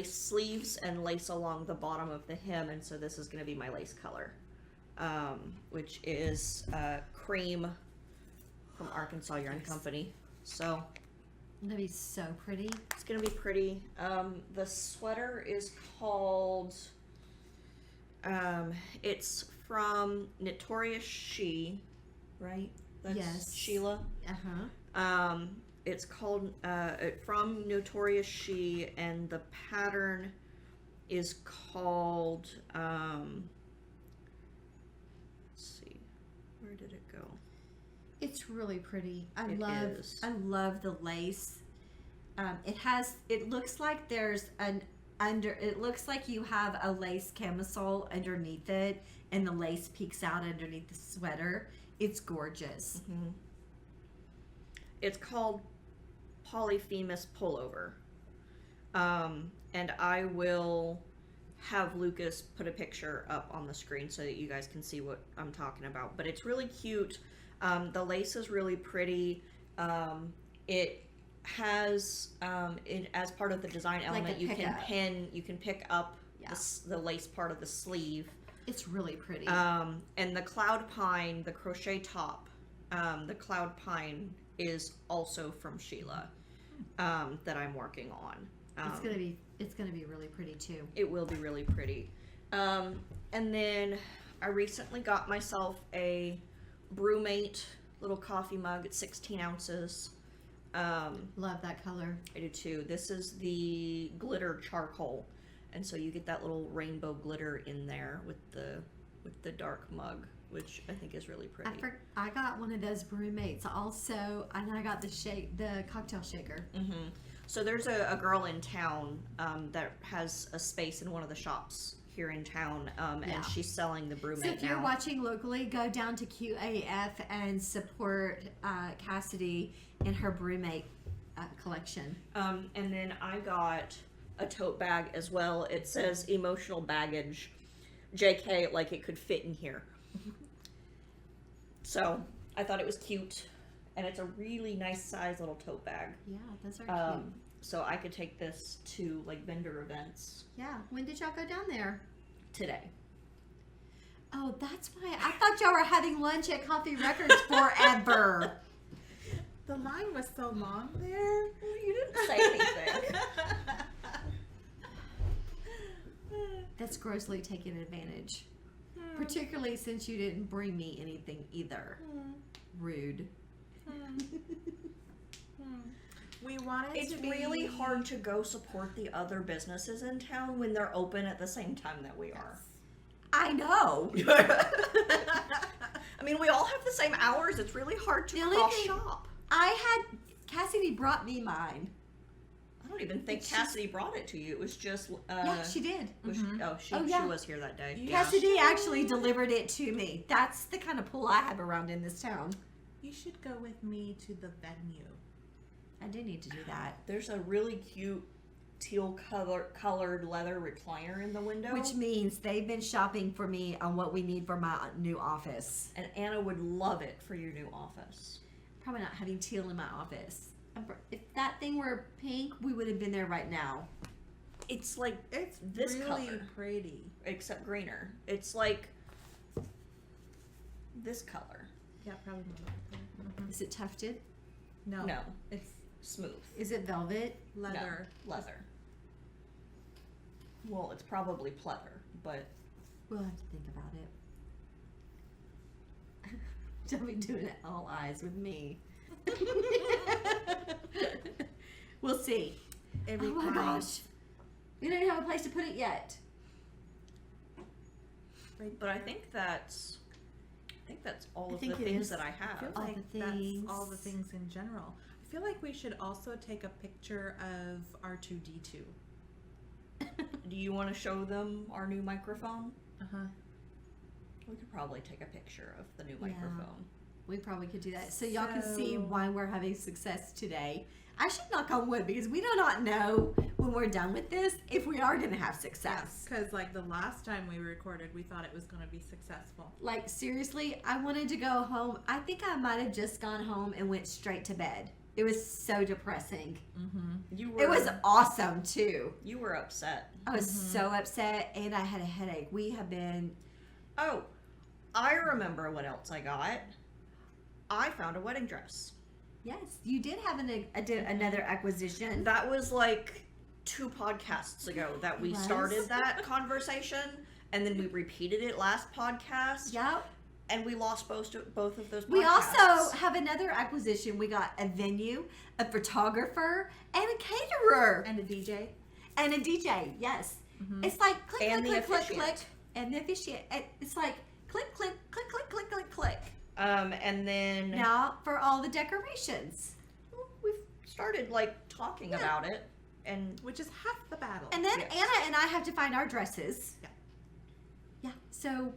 sleeves and lace along the bottom of the hem, and so this is going to be my lace color, which is cream from Arkansas Yarn Company. So That'd be so pretty. it's going to be pretty. The sweater is called, it's from Notorious She, right? That's Yes. Sheila. Uh-huh. It's called from Notorious She, and the pattern is called. Let's see, where did it go? It's really pretty. I It love is. the lace. It looks like there's it looks like you have a lace camisole underneath it, and the lace peeks out underneath the sweater. It's gorgeous. Mm-hmm. It's called Polyphemus Pullover. And I will have Lucas put a picture up on the screen so that you guys can see what I'm talking about. But it's really cute. The lace is really pretty. It has, as part of the design element, a you can pickup. you can pick up Yeah. the lace part of the sleeve. It's really pretty. And the cloud pine, the crochet top, the cloud pine is also from Sheila, that I'm working on. It's gonna be really pretty too. It will be really pretty. And then I recently got myself a Brewmate little coffee mug. It's 16 ounces. Love that color. I do too. This is the glitter charcoal, and so you get that little rainbow glitter in there with the dark mug, which I think is really pretty. I got one of those Brewmates also, and I got the cocktail shaker. Mm-hmm. So there's a girl in town that has a space in one of the shops here in town, Yeah. and she's selling the Brewmate So if you're now. watching locally, go down to QAF and support Cassidy and her Brewmate collection. And then I got a tote bag as well. It says emotional baggage, JK, like it could fit in here. So I thought it was cute, and it's a really nice size little tote bag. Yeah, those are cute. So I could take this to like vendor events Yeah, when did y'all go down there? today. Oh, that's why I thought y'all were having lunch at Coffee Records forever. The line was so long there. You didn't say anything. That's grossly taking advantage. Particularly since you didn't bring me anything either. Rude. We wanted It's to be really hard to go support the other businesses in town when they're open at the same time that we are. I know. I mean, we all have the same hours. It's really hard to The only cross thing- shop. Cassidy brought me mine. I don't even think Cassidy brought it to you. It was just. Yeah, she did. She Oh, yeah. was here that day. Cassidy actually delivered it to me. That's the kind of pull I have around in this town. You should go with me to the venue. I do need to do that. There's a really cute teal colored leather recliner in the window. Which means they've been shopping for me on what we need for my new office. And Anna would love it for your new office. Probably not having teal in my office. If that thing were pink, we would have been there right now. It's like It's this really color, pretty. except greener. It's like this color. Yeah, probably more. Is it tufted? No, No, it's smooth. Is it velvet? leather. No, leather. Well, it's probably pleather, but We'll have to think about it. Don't be doing it all eyes with me. We'll see. Every Oh my time. gosh. We don't even have a place to put it yet. I think that's all I of think the it things is. that I I feel have. All like the that's things. all the things in general. I feel like we should also take a picture of R2D2. Do you want to show them our new microphone? Uh-huh. We could probably take a picture of the new microphone. We probably could do that. So y'all can see why we're having success today. I should knock on wood because we do not know when we're done with this if we are going to have success. Because like the last time we recorded, we thought it was going to be successful. Like seriously, I wanted to go home. I think I might have just gone home and went straight to bed. It was so depressing. Mm-hmm. It was awesome too. You were upset. I was so upset and I had a headache. We have been... Oh, I remember what else I got. I found a wedding dress. Yes, you did have another acquisition. That was like 2 podcasts ago that we started that conversation, and then we repeated it last podcast. Yep. And we lost both of those podcasts. We also have another acquisition. We got a venue, a photographer, and a caterer. And a DJ. And a DJ, yes. It's like click, And click, the click, click, officiant. click. And the officiant. It's like click, click, click, click, click, click, click. And then Now for all the decorations. we've started like talking about it, and Which is half the battle. And then Yes. Anna and I have to find our dresses. Yeah. Yeah, so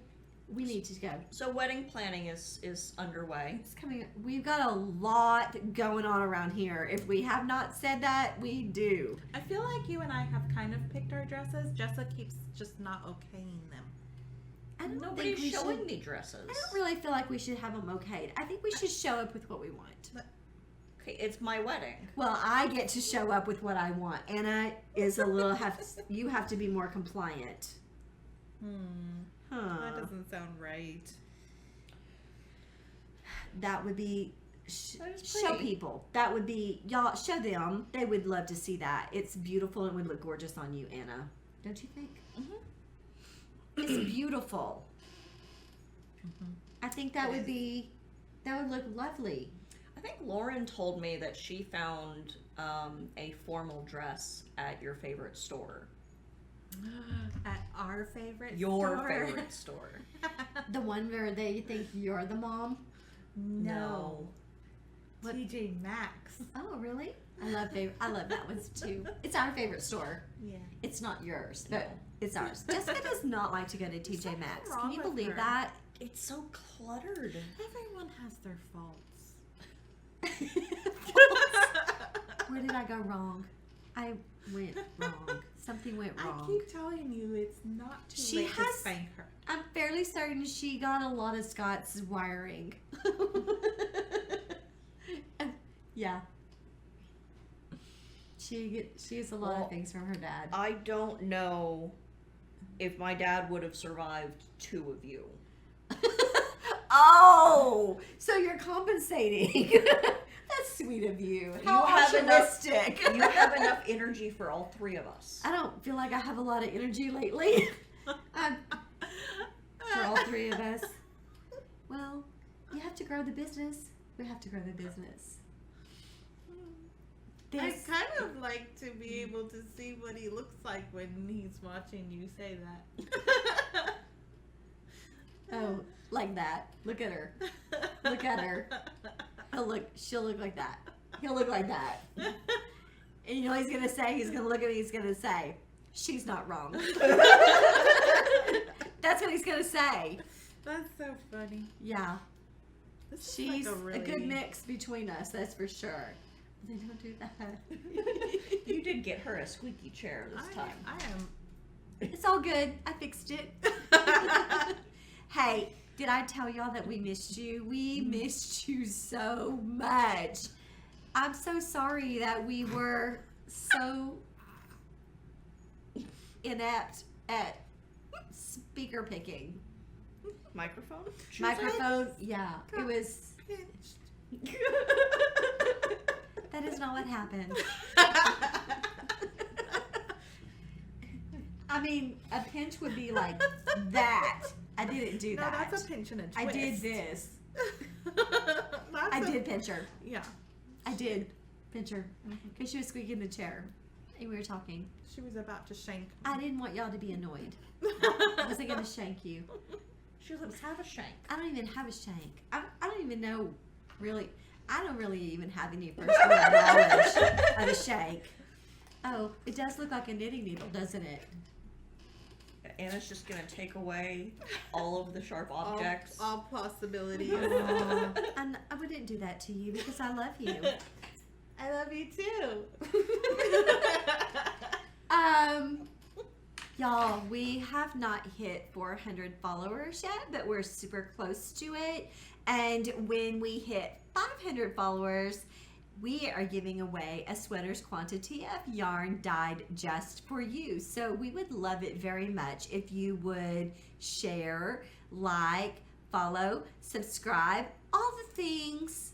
we need to go. so wedding planning is underway. It's coming. We've got a lot going on around here. If we have not said that, we do. I feel like you and I have kind of picked our dresses. Jessa keeps just not okaying them. I don't Nobody's think we showing should, me dresses. I don't really feel like we should have them okayed. I think we should show up with what we want. Okay, it's my wedding. Well, I get to show up with what I want. Anna is a little you have to be more compliant. That doesn't sound right. That would be That is show pretty. people. That would be y'all show them. They would love to see that. It's beautiful and would look gorgeous on you, Anna. Don't you think? It's beautiful. I think that would look lovely. I think Lauren told me that she found a formal dress at your favorite store. At our favorite Your store. favorite store. The one where they think you're the mom. No. What? TJ Maxx. Oh, really? I love that one too. It's our favorite store. Yeah. It's not yours, but it's ours. Jessica does not like to go to TJ something Maxx. wrong Can you with believe her. that? It's so cluttered. Everyone has their faults. Where did I go wrong? I went wrong. Something went wrong. I keep telling you, it's not too She late to has- spank her. I'm fairly certain she got a lot of Scott's wiring. Yeah. She gets a lot Well, of things from her dad. I don't know if my dad would have survived 2 of you. Oh, so you're compensating. That's sweet of you. How have enough- altruistic. You have enough energy for all 3 of us. I don't feel like I have a lot of energy lately. For all 3 of us. Well, you have to grow the business. We have to grow the business. I This, kind of like to be able to see what he looks like when he's watching you say that. oh, like that. Look at her. Look at her. She'll look like that. He'll look like that. And you know what he's gonna say? He's gonna look at me, he's gonna say, she's not wrong. That's what he's gonna say. That's so funny. Yeah. This is She's like a, really... a good mix between us, that's for sure. They don't do that. You did get her a squeaky chair this time. I am. It's all good. I fixed it. Hey, did I tell y'all that we missed you? We missed you so much. I'm so sorry that we were so inept at speaker picking. Microphone? Microphone, yeah. It was, Pinched. that is not what happened. I mean, a pinch would be like that. I didn't do No, that. that's a pinch and a twist. I did this. That's I a- did pinch her. Yeah. I did pinch her because she was squeaking the chair and we were talking. She was about to shank. I didn't want y'all to be annoyed. I wasn't going to shank you. She was like, have a shank. I don't even have a shank. I don't even know, really. I don't really even have any first-hand knowledge of a shake. Oh, it does look like a knitting needle, doesn't it? Anna's just gonna take away all of the sharp objects. All possibilities. And I wouldn't do that to you because I love you. I love you too. Y'all, we have not hit 400 followers yet, but we're super close to it. And when we hit 500 followers, we are giving away a sweater's quantity of yarn dyed just for you. So we would love it very much if you would share, like, follow, subscribe, all the things.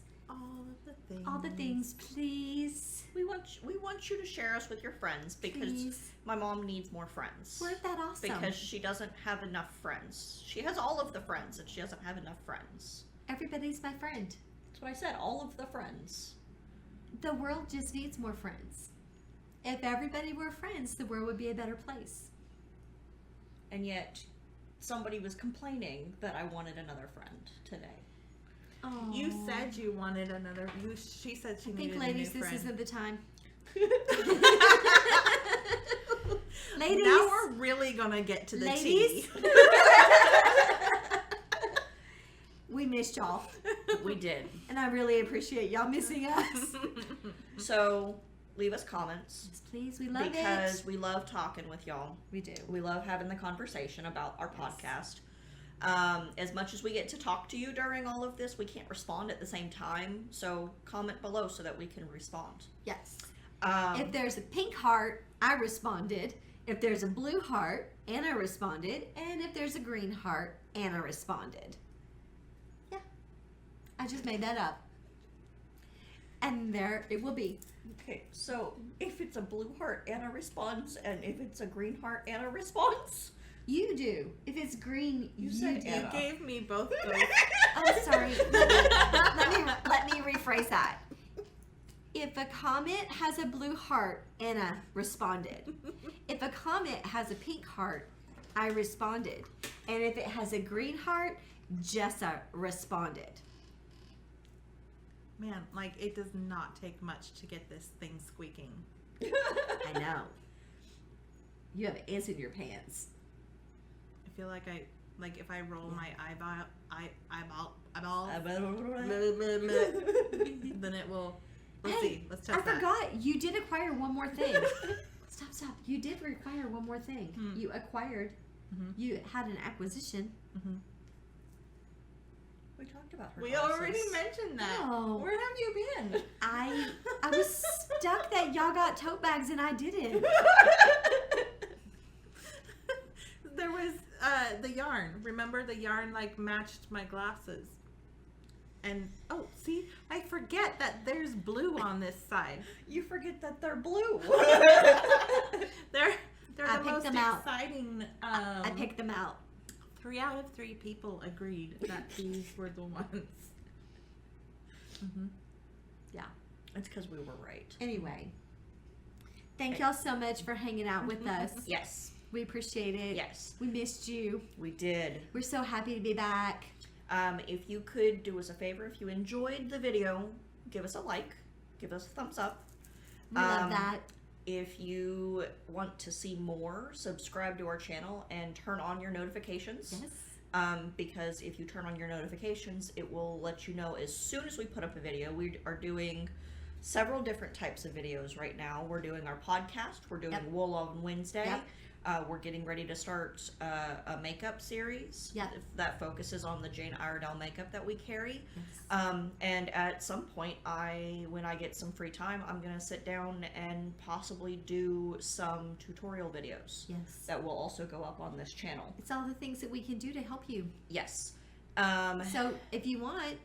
All the things, please. We want you to share us with your friends because Please. my mom needs more friends. Weren't that awesome? Because she doesn't have enough friends. She has all of the friends and she doesn't have enough friends. Everybody's my friend. That's what I said, all of the friends. The world just needs more friends. If everybody were friends, the world would be a better place. And yet, somebody was complaining that I wanted another friend today. Oh. You said you wanted another. She said she I needed think, ladies, a new this friend. isn't the time. Ladies, Now we're really gonna get to the ladies, tea. we missed y'all, We did. and I really appreciate y'all missing us. So, leave us comments. Yes, please, we love because it. we love talking with y'all. We do. We love having the conversation about our podcast. As much as we get to talk to you during all of this, we can't respond at the same time. So comment below so that we can respond. Yes. Um, If there's a pink heart, I responded. If there's a blue heart, Anna responded. And if there's a green heart, Anna responded. Yeah. I just made that up. And there it will be. okay, so if it's a blue heart, Anna responds, and if it's a green heart, Anna responds. You do. If it's green, You you said do. Anna. You gave me both those. Oh, sorry. Let me rephrase that. If a comment has a blue heart, Anna responded. If a comment has a pink heart, I responded. And if it has a green heart, Jessa responded. Man, like it does not take much to get this thing squeaking. I know. You have ants in your pants. I feel like if I roll my eyeball, then it will. Let's see. Let's test I that. forgot. You did acquire one more thing. Stop. You did require one more thing. You acquired. You had an acquisition. We talked about her We glasses. already mentioned that. No. Where have you been? I was stuck that y'all got tote bags and I didn't. There was the yarn. Remember the yarn like matched my glasses. And oh, see, I forget that there's blue on this side. You forget that they're blue. They're I the picked most them out. exciting. I picked them out. 3 out of 3 people agreed that these were the ones. Yeah. It's because we were right. Anyway, thank y'all so much for hanging out with us. Yes. We appreciate it. Yes. We missed you. We did. We're so happy to be back. If you could do us a favor, if you enjoyed the video, give us a like, give us a thumbs up. We love that. If you want to see more, subscribe to our channel and turn on your notifications. Yes. Because if you turn on your notifications, it will let you know as soon as we put up a video. We are doing several different types of videos right now. We're doing our podcast. We're doing Wool on Wednesday. Yep. We're getting ready to start a makeup series that focuses on the Jane Iredale makeup that we carry. Yes. And at some point, when I get some free time, I'm going to sit down and possibly do some tutorial videos. Yes. That will also go up on this channel. It's all the things that we can do to help you. Yes. So if you want,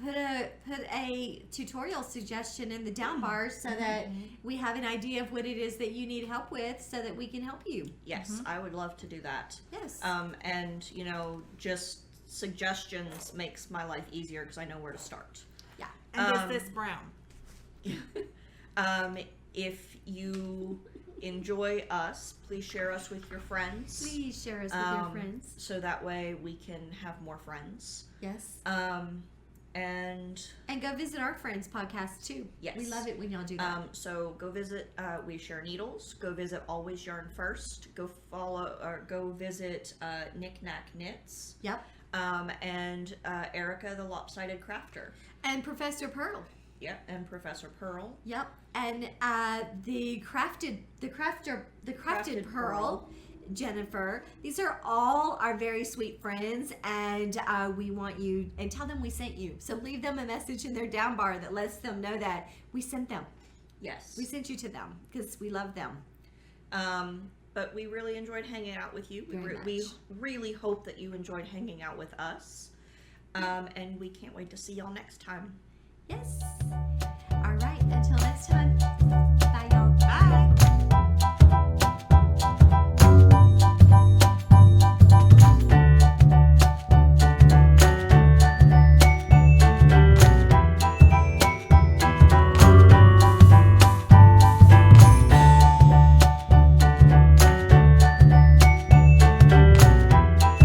put a tutorial suggestion in the down bar so that we have an idea of what it is that you need help with so that we can help you. Yes, I would love to do that. Yes. And, just suggestions makes my life easier because I know where to start. Yeah. And is this brown? If you enjoy us, please share us with your friends. Please share us with your friends. So that way we can have more friends. Yes. And go visit our friends' podcast too. Yes. We love it when y'all do that. So go visit We Share Needles. Go visit Always Yarn First. Go follow or go visit Knick Knack Knits. Yep. And Erica the Lopsided Crafter. And Professor Pearl. Yep. And Professor Pearl. Yep. And the crafted Pearl. Jennifer. These are all our very sweet friends, and we want you, and tell them we sent you. So leave them a message in their down bar that lets them know that we sent them. Yes. We sent you to them because we love them. But we really enjoyed hanging out with you. We really hope that you enjoyed hanging out with us. And we can't wait to see y'all next time. Yes.